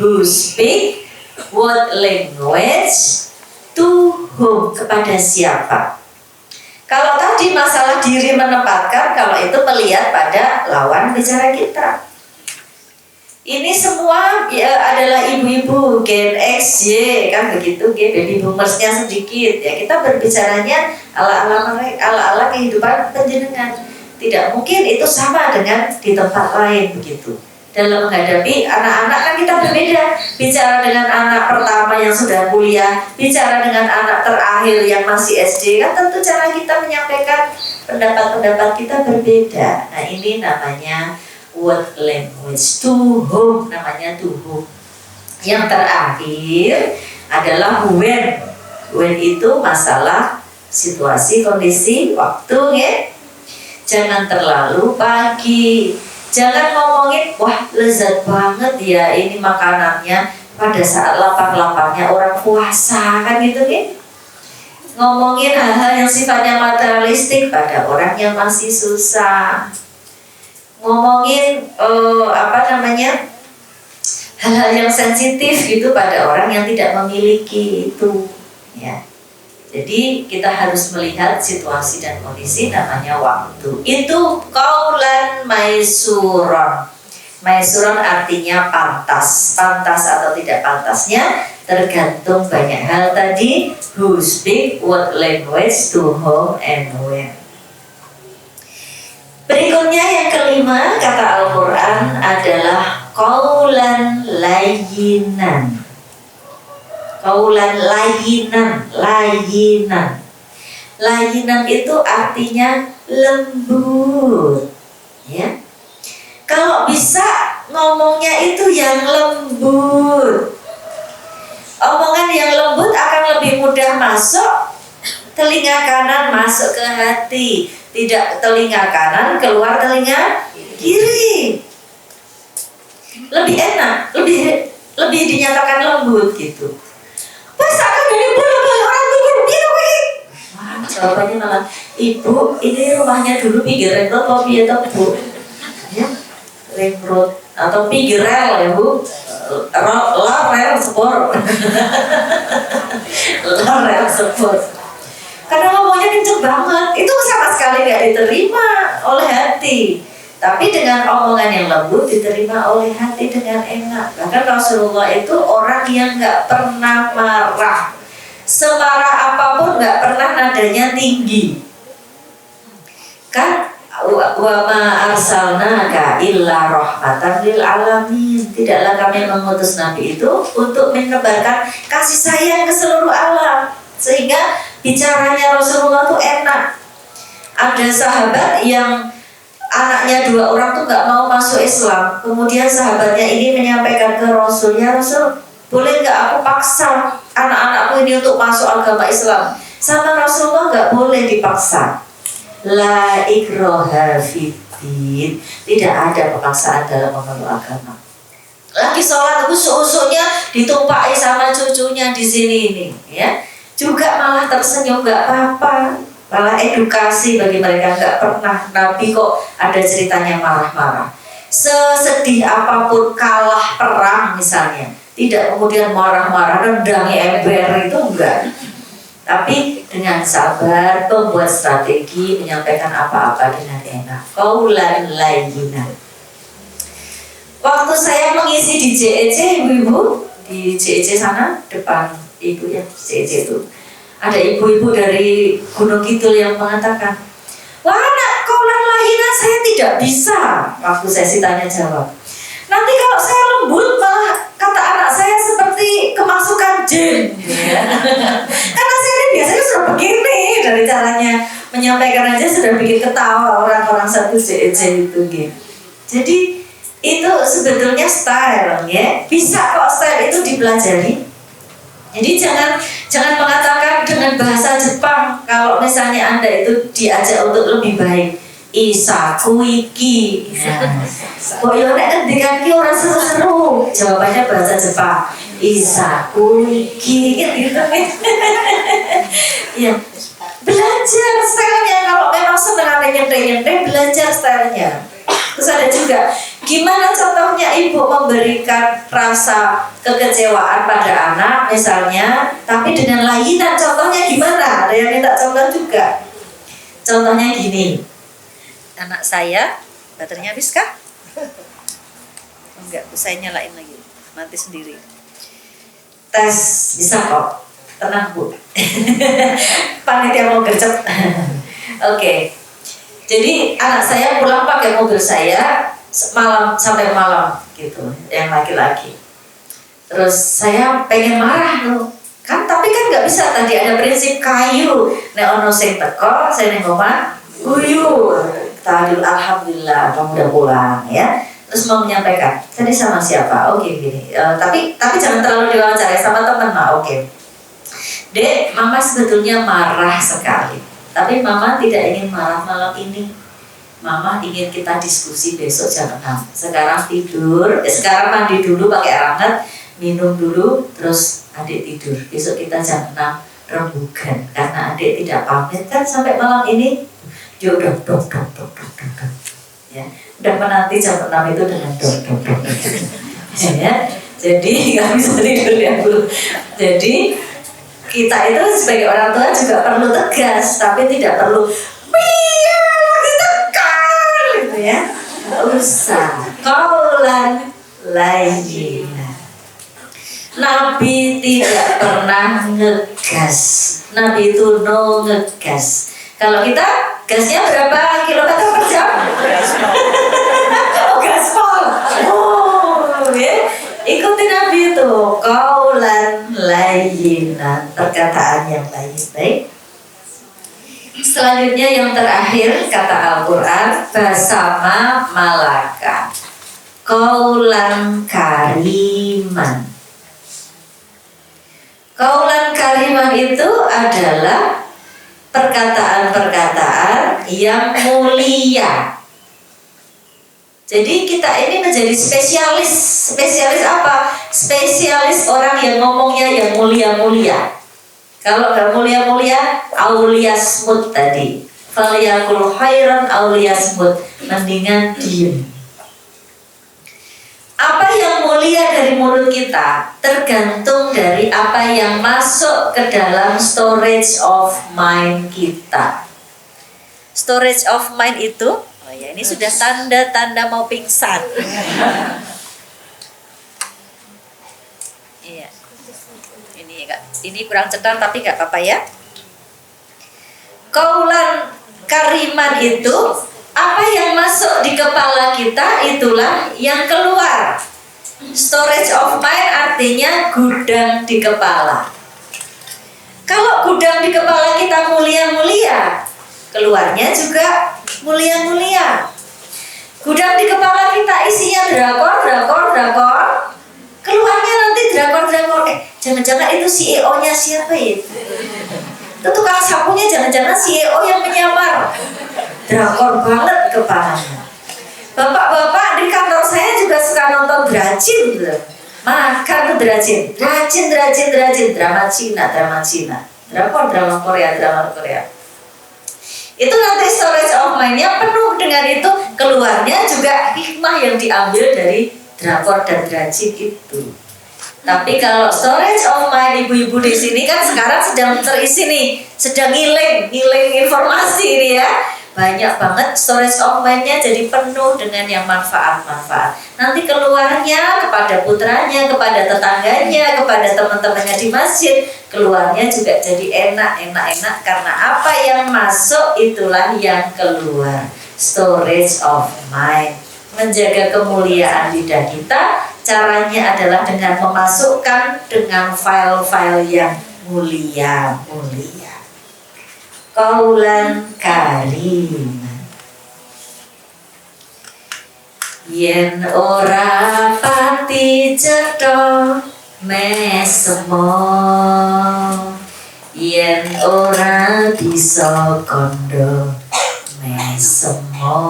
Who speak word language to whom, kepada siapa? Kalau tadi masalah diri menempatkan, kalau itu melihat pada lawan bicara kita. Ini semua ya adalah ibu-ibu Gen X, Y, kan begitu, baby boomersnya sedikit ya. Kita berbicaranya ala kehidupan penjenengan. Tidak mungkin itu sama dengan di tempat lain begitu. Dalam menghadapi anak-anak kan kita berbeda. Bicara dengan anak pertama yang sudah kuliah, bicara dengan anak terakhir yang masih SD, kan tentu cara kita menyampaikan pendapat-pendapat kita berbeda. Nah ini namanya word language. To whom, namanya to whom. Yang terakhir adalah when. When itu masalah situasi, kondisi, waktu ya. Jangan terlalu pagi. Jangan ngomongin, wah lezat banget ya ini makanannya pada saat lapar-laparnya orang puasa, kan gitu kan. Ngomongin hal-hal yang sifatnya materialistik pada orang yang masih susah. Ngomongin hal-hal yang sensitif gitu pada orang yang tidak memiliki itu ya. Jadi kita harus melihat situasi dan kondisi, namanya waktu. Itu qaulan maisuron. Maisuron artinya pantas. Pantas atau tidak pantasnya tergantung banyak hal tadi. Who speak what language, to whom and when. Berikutnya yang kelima, kata Al-Quran adalah qaulan layyinan. Qaulan layyinan. Layyinan itu artinya lembut. Ya. Kalau bisa ngomongnya itu yang lembut. Omongan yang lembut akan lebih mudah masuk telinga kanan, masuk ke hati. Tidak telinga kanan keluar telinga kiri. Lebih enak, lebih dinyatakan lembut gitu. Masa kan dari orang tuh gitu. Jawabannya malah, ibu ini rumahnya dulu pinggir ring road atau piye toh bu? Ya, ring road atau pinggir rel ya bu? Rel sepur. Rel sepur. Karena ngomongnya kenceng banget, itu sama sekali nggak diterima oleh hati. Tapi dengan omongan yang lembut diterima oleh hati dengan enak. Bahkan Rasulullah itu orang yang nggak pernah marah. Semarah apapun nggak pernah nadanya tinggi. Kan wa ma arsalnaka illa rahmatan lil alamin. Tidaklah kami mengutus Nabi itu untuk menebarkan kasih sayang ke seluruh alam. Sehingga bicaranya Rasulullah tuh enak. Ada sahabat yang anaknya 2 orang tuh nggak mau masuk Islam. Kemudian sahabatnya ini menyampaikan ke Rasul, ya Rasul, boleh nggak aku paksa anak-anakku ini untuk masuk agama Islam? Sama Rasulullah nggak boleh dipaksa. La ikraha fiddin. Tidak ada pemaksaan dalam memeluk agama. Lagi sholat usuk-usuknya ditumpahi sama cucunya di sini ini, ya. Juga malah tersenyum, nggak apa-apa. Malah edukasi bagi mereka, nggak pernah Nabi kok ada ceritanya marah-marah. Sesedih apapun kalah perang misalnya, tidak kemudian marah-marah rendangi ember, itu enggak. Tapi dengan sabar membuat strategi, menyampaikan apa-apa dengan enak. Qaulan layyinan. Waktu saya mengisi di JEC, ibu-ibu di JEC sana depan ibu ya, JEC itu ada ibu-ibu dari Gunung Kidul yang mengatakan, wah nak, qaulan layyinan saya tidak bisa. Waktu sesi tanya jawab, nanti kalau saya lembut malah kata anak saya seperti kemasukan jin, ya. Karena saya ini biasanya sudah begini, dari caranya menyampaikan aja sudah bikin ketawa orang-orang satu JEC itu gitu. Jadi itu sebetulnya style, ya. Bisa kok style itu dipelajari. Jadi jangan mengatakan dengan bahasa Jepang kalau misalnya Anda itu diajak untuk lebih baik. Isaku iki. Kok yo nek ngendikan ki ora seru-seru. Jawabannya bahasa Jepang. Isaku iki gitu. Ya. Belajar stylenya, kalau memang senang nyentai-nyentai, belajar stylenya. Terus ada juga, gimana contohnya ibu memberikan rasa kekecewaan pada anak misalnya, tapi dengan layinan, contohnya gimana? Ada yang minta contoh juga. Contohnya gini, anak saya, baterainya habis kah? Enggak, saya nyalain lagi, mati sendiri. Tes, bisa kok, tenang bu. Panitia mau gercep. Oke. Jadi anak saya pulang pakai mobil saya malam sampai malam gitu, yang laki-laki. Terus saya pengen marah tuh, kan tapi kan nggak bisa, tadi ada prinsip kayu. Nek ono sing teko, saya neng omah guyu. Tadi alhamdulillah kamu udah pulang ya. Terus mau menyampaikan, tadi sama siapa? Oke gini. Tapi jangan terlalu diwawancara sama teman mah. Oke. Dek, mama sebetulnya marah sekali. Tapi mama tidak ingin marah malam ini. Mama ingin kita diskusi besok jam 6. Sekarang tidur, sekarang mandi dulu pakai air hangat, minum dulu, terus adik tidur. Besok kita jam 6 rembugan. Karena adik tidak pamit kan sampai malam ini. Ya udah dok. Ya, udah menanti jam 6 itu dengan dok. Ya, jadi nggak bisa tidur ya bu. Jadi kita itu sebagai orang tua juga perlu tegas, tapi tidak perlu lagi tekan gitu ya. Nggak usah. Qaulan layyinan. Nabi tidak pernah ngegas. Nabi itu no ngegas. Kalau kita gasnya berapa kilometer per jam? Oh, gaspol. Oh, ya. Ikuti Nabi itu, qaulan layyinan, perkataan yang baik-baik. Selanjutnya yang terakhir kata Al-Quran, basama malaka, kaulan kariman. Kaulan kariman itu adalah perkataan-perkataan yang mulia. Jadi kita ini menjadi spesialis. Spesialis apa? Spesialis orang yang ngomongnya yang mulia-mulia. Kalau nggak mulia-mulia, auliyasmut tadi. Falyakul khairan auliyasmut. Mendingan diem. Apa yang mulia dari mulut kita tergantung dari apa yang masuk ke dalam storage of mind kita. Storage of mind itu, oh ya, ini sudah tanda-tanda mau pingsan. Iya. Ini kurang cetar tapi gak apa-apa ya. Kaulan kariman itu apa yang masuk di kepala kita itulah yang keluar. Storage of mind artinya gudang di kepala. Kalau gudang di kepala kita mulia-mulia, keluarnya juga mulia-mulia. Gudang di kepala kita isinya drakor, keluarnya nanti drakor. Jangan-jangan itu CEO-nya siapa ya? Itu tukang sapunya jangan-jangan CEO yang menyamar. Drakor banget kepalanya. Bapak-bapak di kantor saya juga suka nonton Dracin. Makan tuh Dracin. Drama Cina. Drama Korea. Itu nanti storage of mind-nya penuh dengan itu. Keluarnya juga hikmah yang diambil dari drakor dan Dracin itu. Tapi kalau storage of mind ibu-ibu di sini kan sekarang sedang terisi nih, sedang ngiling informasi ini ya. Banyak banget storage of mind-nya jadi penuh dengan yang manfaat-manfaat. Nanti keluarnya kepada putranya, kepada tetangganya, kepada teman-temannya di masjid, keluarnya juga jadi enak karena apa yang masuk itulah yang keluar. Storage of mind. Menjaga kemuliaan lidah kita, caranya adalah dengan memasukkan dengan file-file yang mulia. Kaulan kariman. Yen ora pati cetha mesemo, yen ora bisa kandha mesemo,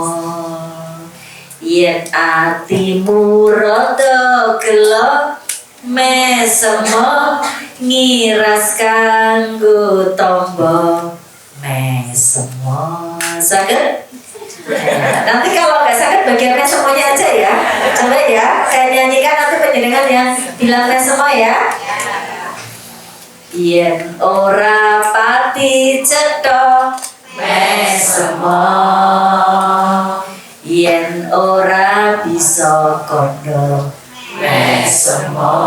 yen atimu rada gelo mesemo, ngiras kanggo tombo mesemo. Sakit? Nanti kalau nggak sakit bagiannya semuanya aja ya. Coba ya, saya nyanyikan nanti penjenengan yang bilang mesemo ya. Yen ora pati cetha mesemo, yen ora bisa kandha mesemo,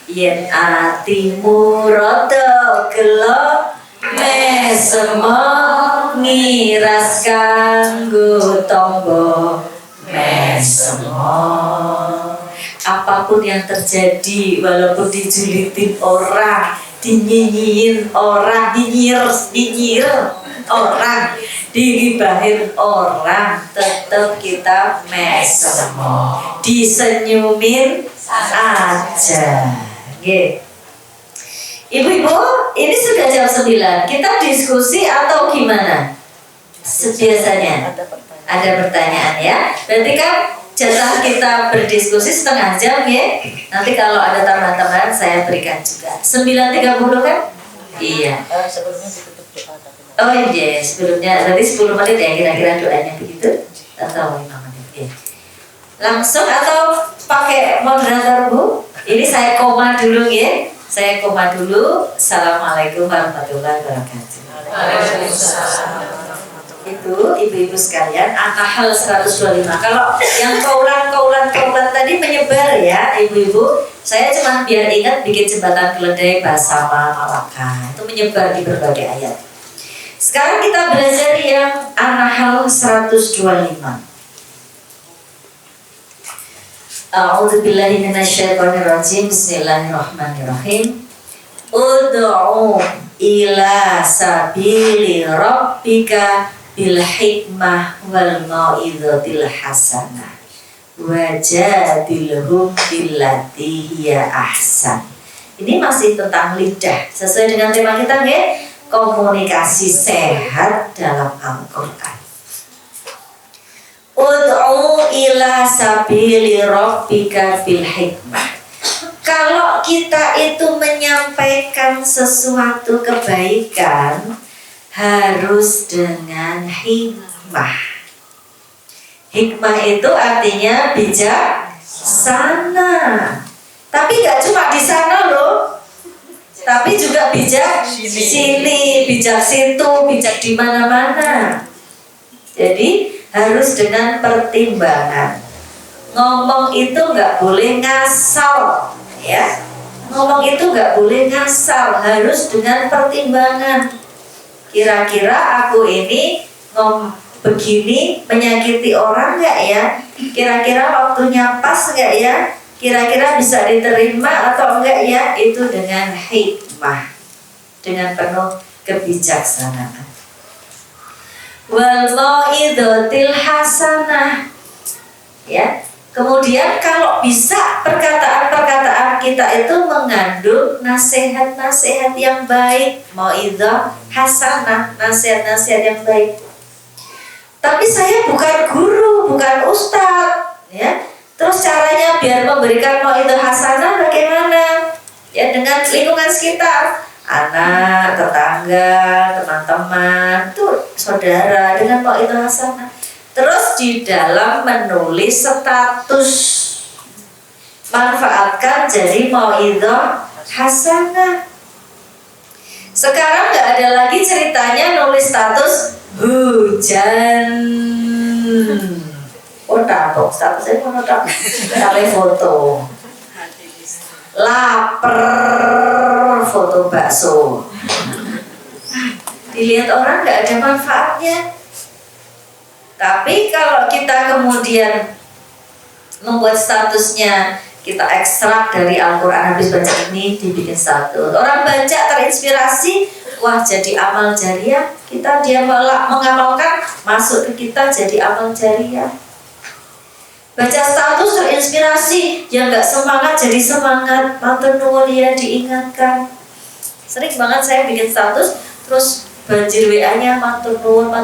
yen atimu rada gelo mesemo, ngiras kanggo tombo mesemo. Apapun yang terjadi, walaupun dijulitin orang, dinyinyiin orang, nyinyir orang, digibahin orang, tetap kita mesemo, disenyumin aja. Gitu. Ibu-ibu, ini sudah jam 9. Kita diskusi atau gimana? Biasanya ada pertanyaan ya. Berarti kan jatah kita berdiskusi setengah jam ya. Nanti kalau ada tambahan-tambahan saya berikan juga. 9.30 kan? Iya. Sebelumnya ditutup doa. Oh iya, sebelumnya berarti 10 menit ya kira-kira doanya begitu. Atau 5 menit ya. Langsung atau pakai moderator Bu? Ini saya koma dulu ya. Saya koma dulu. Assalamualaikum warahmatullahi wabarakatuh. Waalaikumsalam. Itu ibu-ibu sekalian, An-Nahl 125. Kalau yang kaulan tadi menyebar ya ibu-ibu. Saya cuma biar ingat bikin jembatan keledai basama malaka. Itu menyebar di berbagai ayat. Sekarang kita belajar yang An-Nahl 125. A'udzubillahi minasyaitonirrajim. Bismillahirrahmanirrahim. Ud'u ila sabili rabbika bil hikmah wal mau'izatil hasanah wajadilhum billati hiya ahsan. Ini masih tentang lidah, sesuai dengan tema kita nggih, komunikasi sehat dalam Al-Qur'an. Ud'u ila sabili rabbika bil hikmah. Kalau kita itu menyampaikan sesuatu kebaikan harus dengan hikmah. Hikmah itu artinya bijaksana. Tapi gak cuma di sana loh, tapi juga bijak sini, bijak situ, bijak di mana-mana. Jadi harus dengan pertimbangan. Ngomong itu gak boleh ngasal, ya. Ngomong itu gak boleh ngasal, harus dengan pertimbangan. Kira-kira aku ini begini menyakiti orang nggak ya? Kira-kira waktunya pas nggak ya? Kira-kira bisa diterima atau enggak ya? Itu dengan hikmah, dengan penuh kebijaksanaan. Wal mau'izatil hasanah, ya. Kemudian kalau bisa perkataan-perkataan kita itu mengandung nasihat-nasihat yang baik, mau'izah hasanah, nasihat-nasihat yang baik. Tapi saya bukan guru, bukan ustadz, ya. Terus caranya biar memberikan mau'izah hasanah bagaimana? Ya dengan lingkungan sekitar, anak, tetangga, teman-teman, tuh saudara dengan mau'izah hasanah. Terus di dalam menulis status, manfaatkan jadi mau'izah hasanah. Sekarang nggak ada lagi ceritanya nulis status hujan. Oh tampok, statusnya mau tak sampai foto. Laper, foto bakso. Dilihat orang nggak ada manfaatnya. Tapi kalau kita kemudian membuat statusnya, kita ekstrak dari Al-Quran, habis baca ini dibikin status. Orang baca terinspirasi, wah jadi amal jariah. Dia mengamalkan, masuk ke kita jadi amal jariah. Baca status terinspirasi, yang gak semangat jadi semangat. Matur nuwun ya diingatkan. Sering banget saya bikin status, terus banjir WA-nya matur nuwun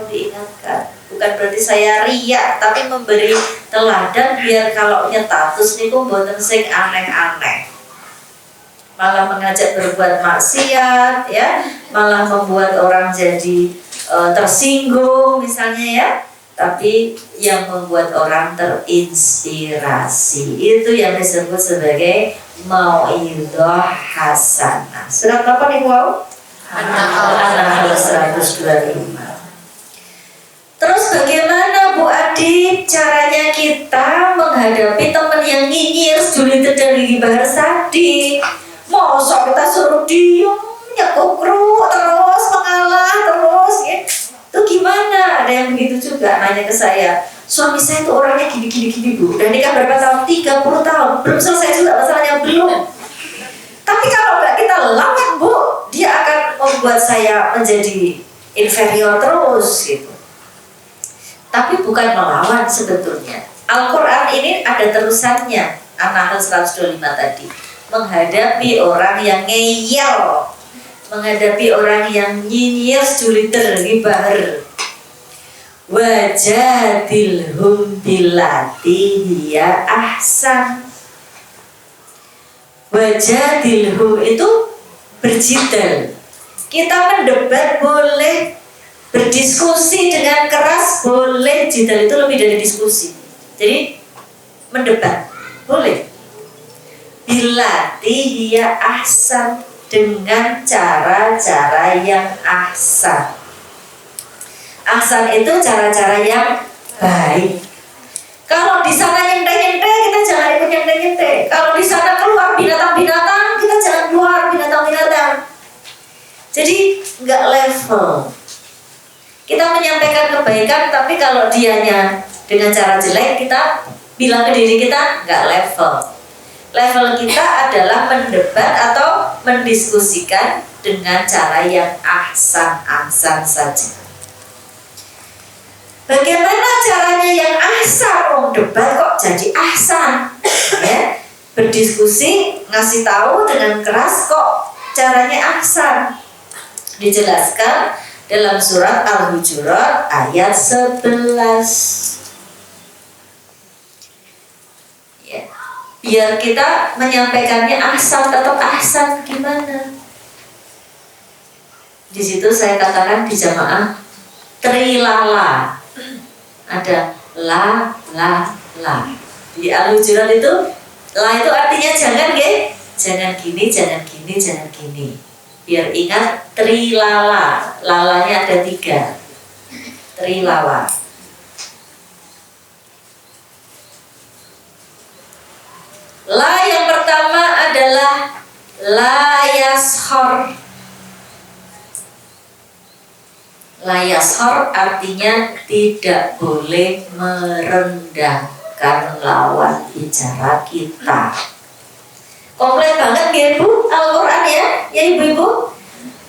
diingatkan. Bukan berarti saya riak, tapi memberi teladan biar kalau nyetatus niku mboten sing aneh-aneh. Malah mengajak berbuat maksiat, ya, malah membuat orang jadi tersinggung misalnya, ya. Tapi yang membuat orang terinspirasi itu yang disebut sebagai mau'izah hasanah. Surat berapa nih, wow? An-Nahl 125. Terus bagaimana Bu Adib caranya kita menghadapi teman yang nyinyir, julid dan ghibah sadi? Masa kita suruh diem, nyekukru terus, mengalah terus, ya? Itu gimana? Ada yang begitu juga nanya ke saya. Suami saya itu orangnya gini Bu. Dan nikah berapa tahun? 30 tahun. Belum selesai juga masalahnya, belum. Tapi kalau nggak kita lawan Bu, dia akan membuat saya menjadi inferior terus gitu. Tapi bukan melawan sebetulnya. Al-Quran ini ada terusannya. An-Nahl 125 tadi. Menghadapi orang yang ngeyel, menghadapi orang yang nyinyir, juliter, ghibah. Wajadilhum billati hiya ahsan. Wajadilhum itu berjidal. Kita mendebat boleh, berdiskusi dengan keras boleh, jidal itu lebih dari diskusi. Jadi mendebat boleh. Billati hiya ahsan, dengan cara-cara yang ahsan. Ahsan itu cara-cara yang baik. Kalau di sana nyentek-nyentek, kita jangan ikut nyentek-nyentek. Kalau di sana keluar binatang-binatang, kita jangan keluar binatang-binatang. Jadi nggak level. Kita menyampaikan kebaikan, tapi kalau dianya dengan cara jelek, kita bilang ke diri kita nggak level. Level kita adalah mendebat atau mendiskusikan dengan cara yang ahsan-ahsan saja. Bagaimana caranya yang ahsan? Debat kok jadi ahsan? Ya, berdiskusi, ngasih tahu dengan keras kok caranya ahsan. Dijelaskan dalam surat Al-Hujurat ayat 11. Ya, biar kita menyampaikannya ahsan, tetap ahsan gimana? Di situ saya katakan di jamaah trilala. Ada la. Di Al-Hujurat itu la itu artinya jangan ya, jangan gini, jangan gini, jangan gini. Biar ingat trilala, lalanya ada 3. Trilala. La yang pertama adalah la yashor. La yashor artinya tidak boleh merendahkan lawan bicara kita. Komplit banget ya Bu, Al-Quran ya ibu-ibu.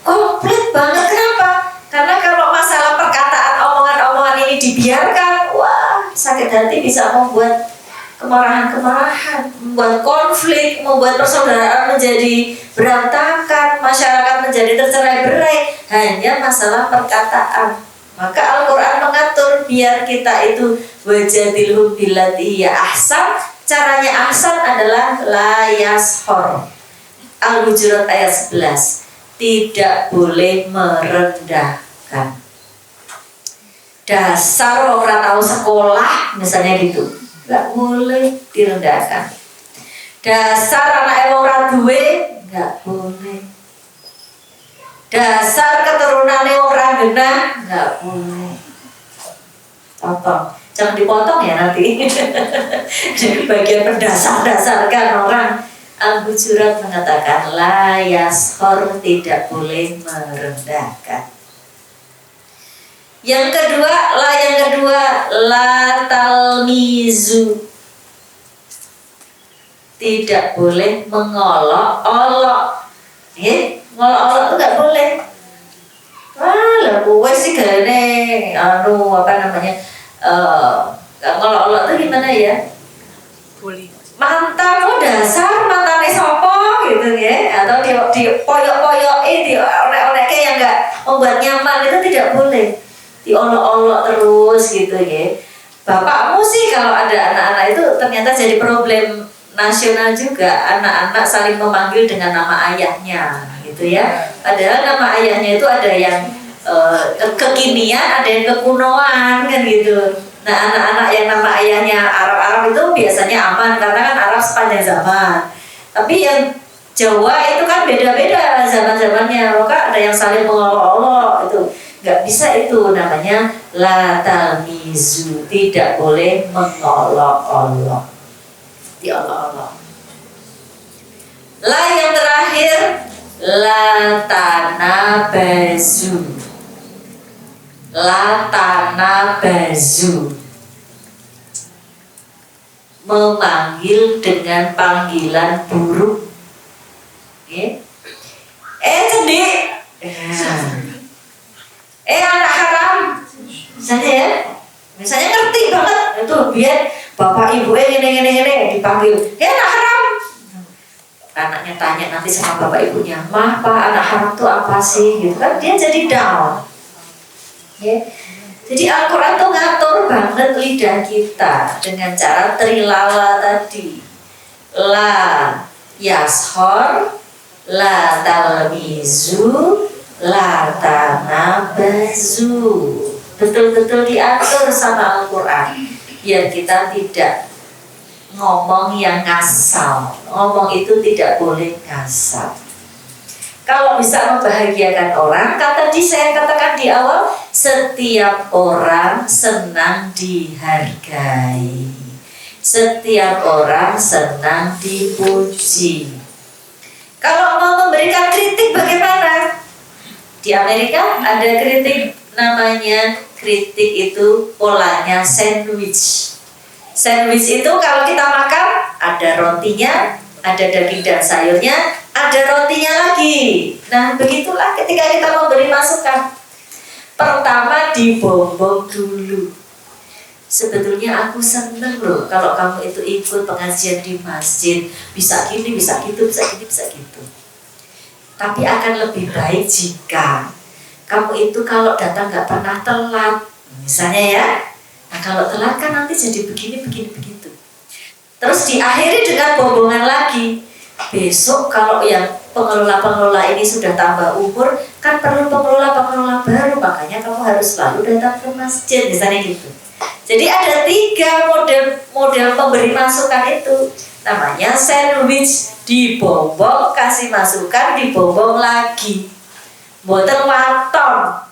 Komplit banget, kenapa? Karena kalau masalah perkataan, omongan-omongan ini dibiarkan, wah sakit hati, bisa membuat kemarahan-kemarahan, membuat konflik, membuat persaudaraan menjadi berantakan, masyarakat menjadi tercerai-berai, hanya masalah perkataan. Maka Al-Quran mengatur biar kita itu wajadilhum billati hiya ahsan. Caranya ahsan adalah la yashor. Al-Hujurat ayat 11. Tidak boleh merendahkan. Dasar orang tahu sekolah misalnya gitu, nggak boleh direndahkan. Dasar anak orang duwe nggak boleh. Dasar keturunan orang genah nggak boleh. Potong, jangan dipotong ya nanti. Jadi bagian mendasar-dasarkan orang. Al-Hujurat mengatakan la yashor, tidak boleh merendahkan. Yang kedua la talmizu, tidak boleh mengolok-olok. Ngolok-olok itu nggak boleh. Wah, lah gue sih gane, ngolok-olok itu gimana ya? Bully. Mantanmu dasar mantane sopo gitu ya, atau di poyok-poyoki, di oleh-olehke yang nggak membuat nyaman, itu tidak boleh. Diolok-olok terus gitu ya. Bapakmu sih kalau ada anak-anak itu ternyata jadi problem nasional juga, anak-anak saling memanggil dengan nama ayahnya gitu ya. Padahal nama ayahnya itu ada yang kekinian, ada yang kekunoan kan gitu. Nah, anak-anak yang nama ayahnya Arab-Arab itu biasanya aman karena kan Arab sepanjang zaman. Tapi yang Jawa itu kan beda-beda zaman-zamannya, maka ada yang saling mengolok-olok, itu nggak bisa, itu namanya la talmizu, tidak boleh mengolok-olok, diolok-olok. La yang terakhir la tanabazu. La tanabazu, memanggil dengan panggilan buruk. Okay. Cedik, anak haram, misalnya ngerti banget itu, biar bapak ibu ini dipanggil, anak haram. Anaknya tanya nanti sama bapak ibunya, mah pak anak haram itu apa sih? Gitu kan, dia jadi down. Okay. Jadi Al-Quran tuh ngatur banget lidah kita dengan cara trilala tadi. La yashor, la talmizu, la tanabazu. Betul-betul diatur sama Al-Quran biar kita tidak ngomong yang ngasal. Ngomong itu tidak boleh ngasal. Kalau bisa membahagiakan orang, tadi saya katakan di awal, setiap orang senang dihargai, setiap orang senang dipuji. Kalau mau memberikan kritik bagaimana? Di Amerika ada kritik, namanya kritik itu polanya sandwich. Sandwich itu kalau kita makan ada rotinya, ada daging dan sayurnya, ada rotinya lagi. Nah, begitulah ketika kita memberi masukan. Pertama dibombong dulu. Sebetulnya aku seneng loh kalau kamu itu ikut pengajian di masjid. Bisa gini, bisa gitu, bisa gini, bisa gitu. Tapi akan lebih baik jika kamu itu kalau datang gak pernah telat. Misalnya ya. Nah kalau telat kan nanti jadi begini, begitu. Terus diakhiri dengan bombongan lagi. Besok kalau yang pengelola-pengelola ini sudah tambah umur, kan perlu pengelola-pengelola baru, makanya kamu harus selalu datang ke masjid, misalnya gitu. Jadi ada 3 model pemberi masukan itu. Namanya sandwich, dibombong, kasih masukan, dibombong lagi. Boten waton.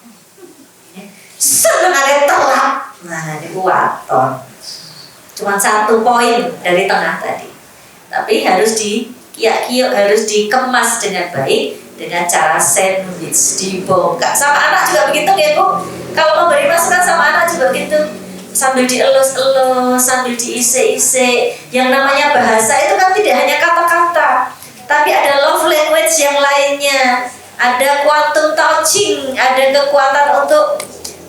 Senengane telat. Nah, ini waton. Cuma 1 poin dari tengah tadi. Tapi harus harus dikemas dengan baik dengan cara sandwich, dibongkar. Sama anak juga begitu ya Bu. Kalau memberi masukan sama anak juga begitu. Sambil dielus-elus, sambil diisi-isi. Yang namanya bahasa itu kan tidak hanya kata-kata, tapi ada love language yang lainnya. Ada quantum touching, ada kekuatan untuk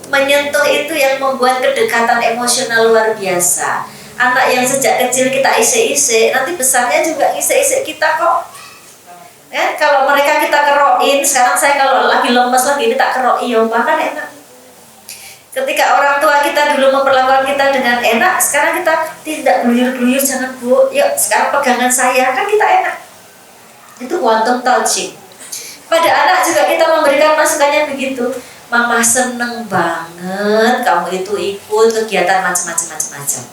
menyentuh itu yang membuat kedekatan emosional luar biasa. Anak yang sejak kecil kita isi-isi, nanti besarnya juga isi-isi kita kok. Ya, kalau mereka kita keroin, sekarang saya kalau lagi lemes lagi ini tak keroi, bahkan enak. Ketika orang tua kita dulu memperlakukan kita dengan enak, sekarang kita tidak geluyur-geluyur, jangan Bu, yuk sekarang pegangan saya, kan kita enak. Itu quantum touching. Pada anak juga kita memberikan masukannya begitu. Mama seneng banget kamu itu ikut kegiatan macam-macam.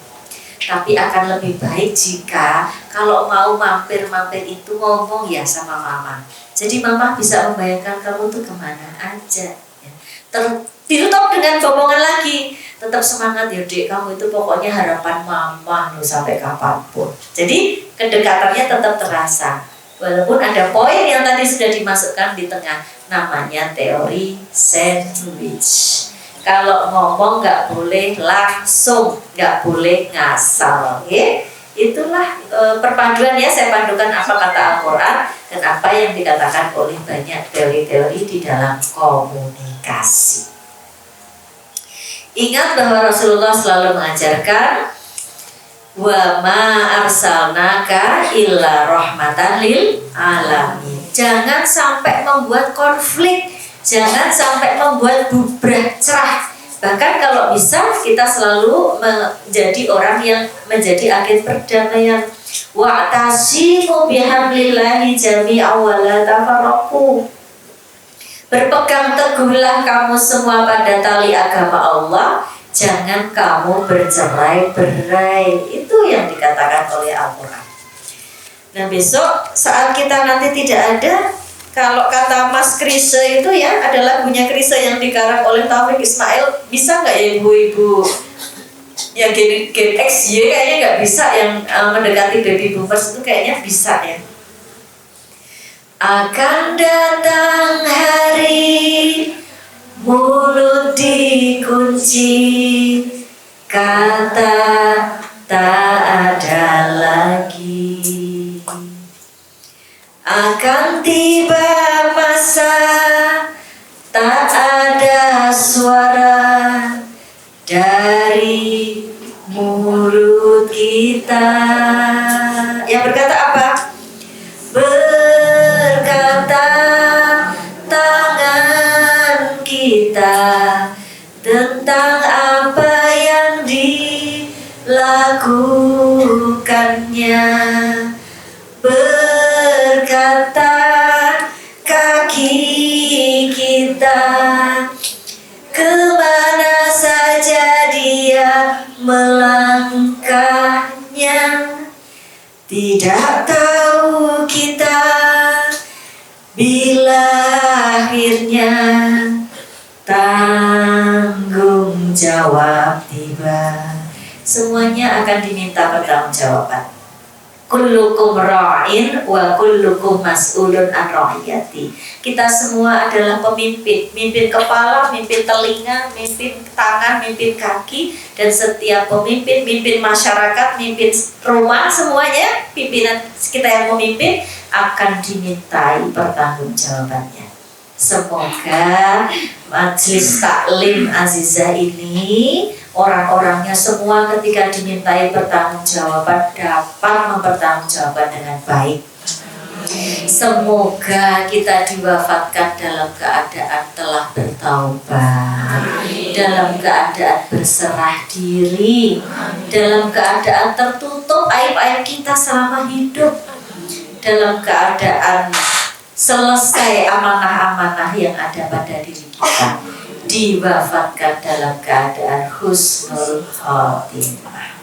Tapi akan lebih baik jika kalau mau mampir-mampir itu ngomong ya sama mama. Jadi mama bisa membayangkan kamu tuh kemana aja. Ditutup dengan bombongan lagi. Tetap semangat ya Dek, kamu itu pokoknya harapan mama loh sampai kapanpun. Jadi kedekatannya tetap terasa. Walaupun ada poin yang tadi sudah dimasukkan di tengah. Namanya teori sandwich. Kalau ngomong nggak boleh langsung, nggak boleh ngasal, ya. Itulah perpaduan ya, saya padukan apa kata Al-Quran dan apa yang dikatakan oleh banyak teori-teori di dalam komunikasi. Ingat bahwa Rasulullah selalu mengajarkan wa ma arsalnaka illa rahmatan lil alamin. Jangan sampai membuat konflik, jangan sampai membuat bubrah cerah. Bahkan kalau bisa kita selalu menjadi orang yang menjadi agen perdamaian. Wa'tasimu bihablillahi jami'an wa la tafarraqu. Berpegang teguhlah kamu semua pada tali agama Allah, jangan kamu bercerai-berai. Itu yang dikatakan oleh Al-Quran. Nah besok saat kita nanti tidak ada, kalau kata Mas Krise itu ya, ada lagunya Krise yang dikarang oleh Taufik Ismail. Bisa nggak ya ibu-ibu yang Gen X, Y kayaknya nggak bisa, yang mendekati baby boomers itu kayaknya bisa ya. Akan datang hari mulut dikunci, kata tak ada lagi. Akan tiba masa tak ada suara dari mulut kita. Yang berkata apa? Berkata tangan kita tentang apa yang dilakukannya. Berkata kaki kita kemana saja dia melangkahnya. Tidak tahu kita bila akhirnya tanggung jawab tiba. Semuanya akan diminta pertanggungjawaban. Kullukum ra'in wa kullukum mas'ulun an ra'iyati. Kita semua adalah pemimpin, mimpin kepala, mimpin telinga, mimpin tangan, mimpin kaki, dan setiap pemimpin, mimpin masyarakat, mimpin rumah, semuanya pimpinan kita yang memimpin akan dimintai pertanggungjawabannya. Semoga majelis taklim Azizah ini orang-orangnya semua ketika dimintai pertanggungjawaban dapat mempertanggungjawabkan dengan baik. Semoga kita diwafatkan dalam keadaan telah bertaubat, dalam keadaan berserah diri, dalam keadaan tertutup aib-aib kita selama hidup, dalam keadaan selesai amanah-amanah yang ada pada diri kita, diwafatkan dalam keadaan husnul khotimah.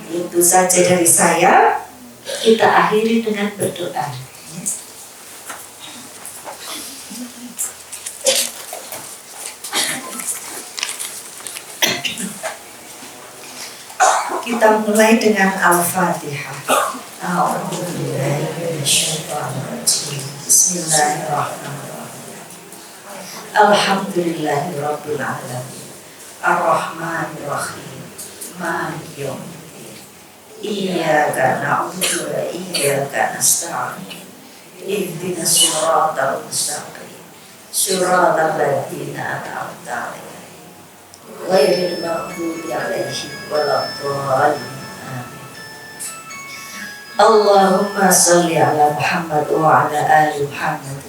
Itu saja dari saya. Kita akhiri dengan berdoa. Kita mulai dengan Al-Fatihah. Bismillahirrahmanirrahim. Alhamdulillahirabbil alamin. Ar-Rahmanirrahim. Maliki yaumiddin. Iyyaka na'budu wa iyyaka nasta'in. Ihdinas siratal mustaqim. Siratal ladzina an'amta 'alaihim ghairil maghdubi 'alaihim waladdallin. Amin. Allahumma shalli 'ala Muhammad wa 'ala ali Muhammad.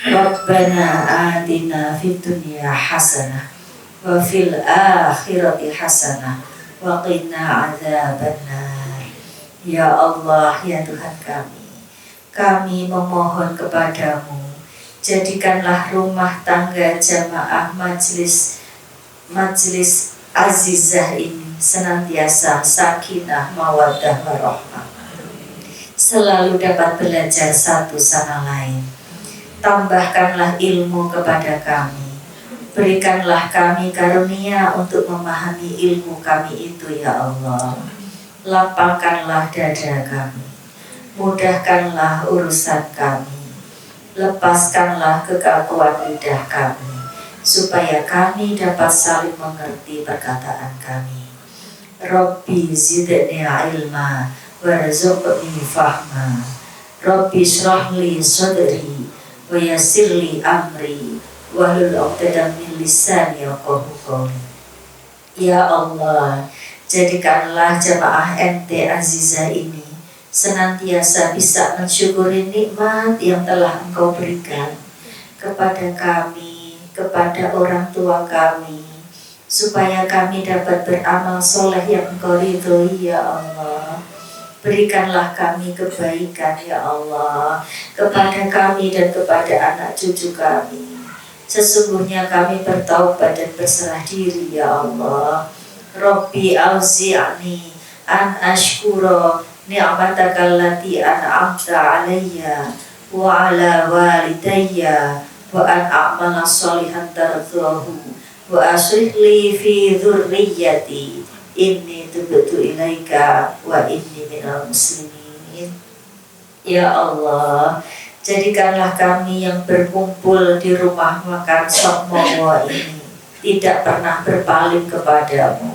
Rabbana atina fid dunya hasanah wa fil akhirati hasanah wa qina 'adzabannar. Ya Allah, ya Tuhan kami memohon kepadamu, jadikanlah rumah tangga jamaah majelis Azizah ini senantiasa sakinah, mawaddah, warahmah, selalu dapat belajar satu sama lain. Tambahkanlah ilmu kepada kami, berikanlah kami karunia untuk memahami ilmu kami itu, ya Allah. Lapangkanlah dada kami, mudahkanlah urusan kami, lepaskanlah kekakuan lidah kami, supaya kami dapat saling mengerti perkataan kami. Rabbi zidni ilma warzuqni fahma. Rabbi shrah li sadri wa yassir li amri wahlul 'uqdatam min lisani yafqahu qawli. Ya Allah, jadikanlah jamaah MT Azizah ini senantiasa bisa mensyukuri nikmat yang telah Engkau berikan kepada kami, kepada orang tua kami, supaya kami dapat beramal soleh yang Engkau ridhoi, ya Allah. Berikanlah kami kebaikan, ya Allah, kepada kami dan kepada anak cucu kami. Sesungguhnya kami bertaubat dan berserah diri, ya Allah. Rabbi auzi'ni an ashkura ni'mataka allati an'amta 'alayya wa 'ala walidayya wa an a'mala shalihan tardahu wa aslih li fi dzurriyyati inni tubtu ilaika wa inni minal muslimin. Ya Allah, jadikanlah kami yang berkumpul di rumah makan Sokmowo ini tidak pernah berpaling kepadamu.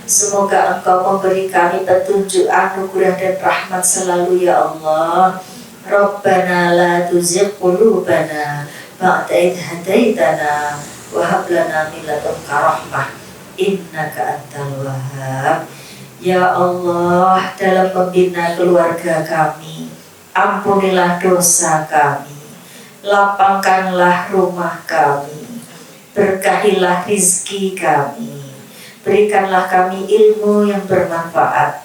Semoga Engkau memberi kami petunjuk, anugerah dan rahmat selalu, ya Allah. Rabbana la tuzigh qulubana ba'da idh hadaitana wa hab lana min ladunka rahmah innaka antal wahhab. Ya Allah, dalam membina keluarga kami, ampunilah dosa kami, lapangkanlah rumah kami, berkahilah rizki kami. Berikanlah kami ilmu yang bermanfaat,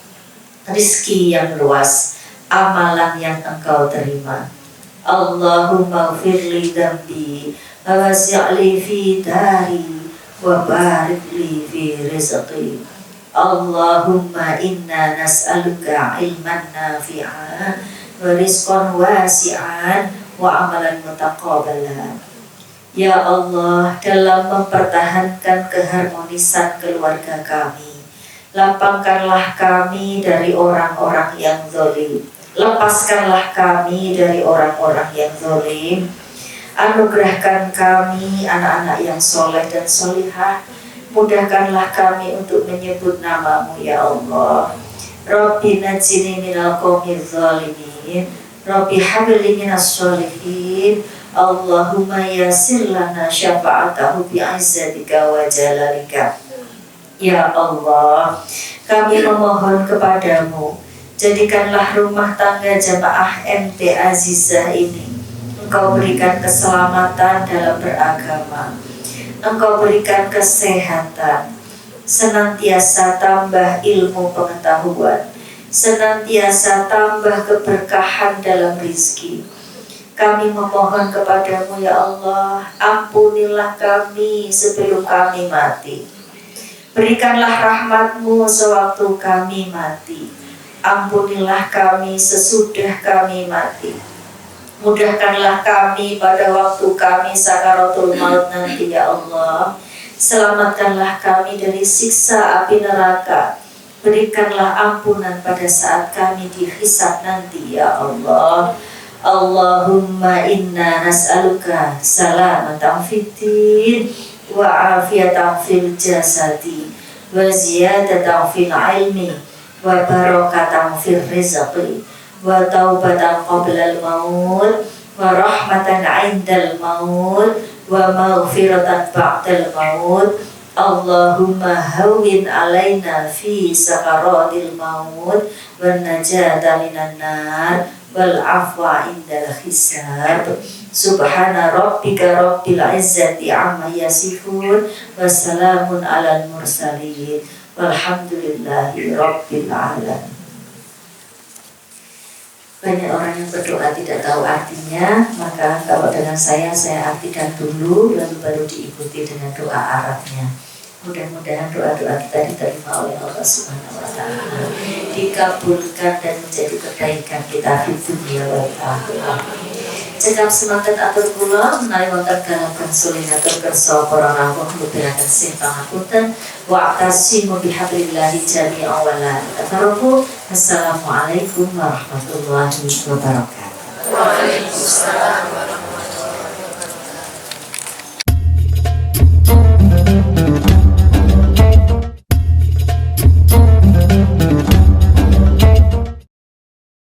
rizki yang luas, amalan yang Engkau terima. Allahumma firli dambi wa wasi'li fi dari wa barik li fi rizqi. Allahumma inna nas'aluka ilman nafi'an wa rizqan wasi'an wa amalan mutaqabbalan. Ya Allah, dalam mempertahankan keharmonisan keluarga kami, lapangkanlah kami dari orang-orang yang zalim, lepaskanlah kami dari orang-orang yang zalim, anugerahkan kami anak-anak yang soleh dan solihah, mudahkanlah kami untuk menyebut namamu, ya Allah. Rabbi najini minal qawmi zalimin, Rabbi habli minas sholihin. Allahumma yassir lana syafa'atahu bi'izzatika wa jalalika. Ya Allah, kami memohon kepadamu, jadikanlah rumah tangga jamaah MT Azizah ini Engkau berikan keselamatan dalam beragama, Engkau berikan kesehatan, senantiasa tambah ilmu pengetahuan, senantiasa tambah keberkahan dalam rizki. Kami memohon kepadamu ya Allah, ampunilah kami sebelum kami mati. Berikanlah rahmatmu sewaktu kami mati. Ampunilah kami sesudah kami mati. Mudahkanlah kami pada waktu kami sakaratul maut nanti ya Allah. Selamatkanlah kami dari siksa api neraka. Berikanlah ampunan pada saat kami dihisab nanti ya Allah. Allahumma inna nas'aluka salamatan fid din wa afiyatan fil jasadi wa ziyadatan fil ilmi wa barakatan fil rizqi wa taubatan qabla al maut wa rahmatan 'indal maut wa maghfiratan ba'dal maut. Allahumma hawwin alaina fi sakaratil maut wan najata minan nar wal afwa indal hisab. Subhana rabbika rabbil izzati amma yasifun wa salamun alal mursalin walhamdulillahi rabbil alamin. Banyak orang yang berdoa tidak tahu artinya, maka kalau dengan saya artikan dulu lalu baru diikuti dengan doa Arabnya. Mudah-mudahan doa-doa kita diterima oleh Allah Subhanahu wa Ta'ala, dikabulkan dan menjadi kebaikan kita di dunia wal akhirah. Cekap semangat atur kula menawi wonten galakan sulinatur kersa para rawuh mutiraken sing pangapunten wa atasimu bihablillahi jami'an wa la tafarraqu. Assalamualaikum warahmatullahi wabarakatuh. Waalaikumsalam.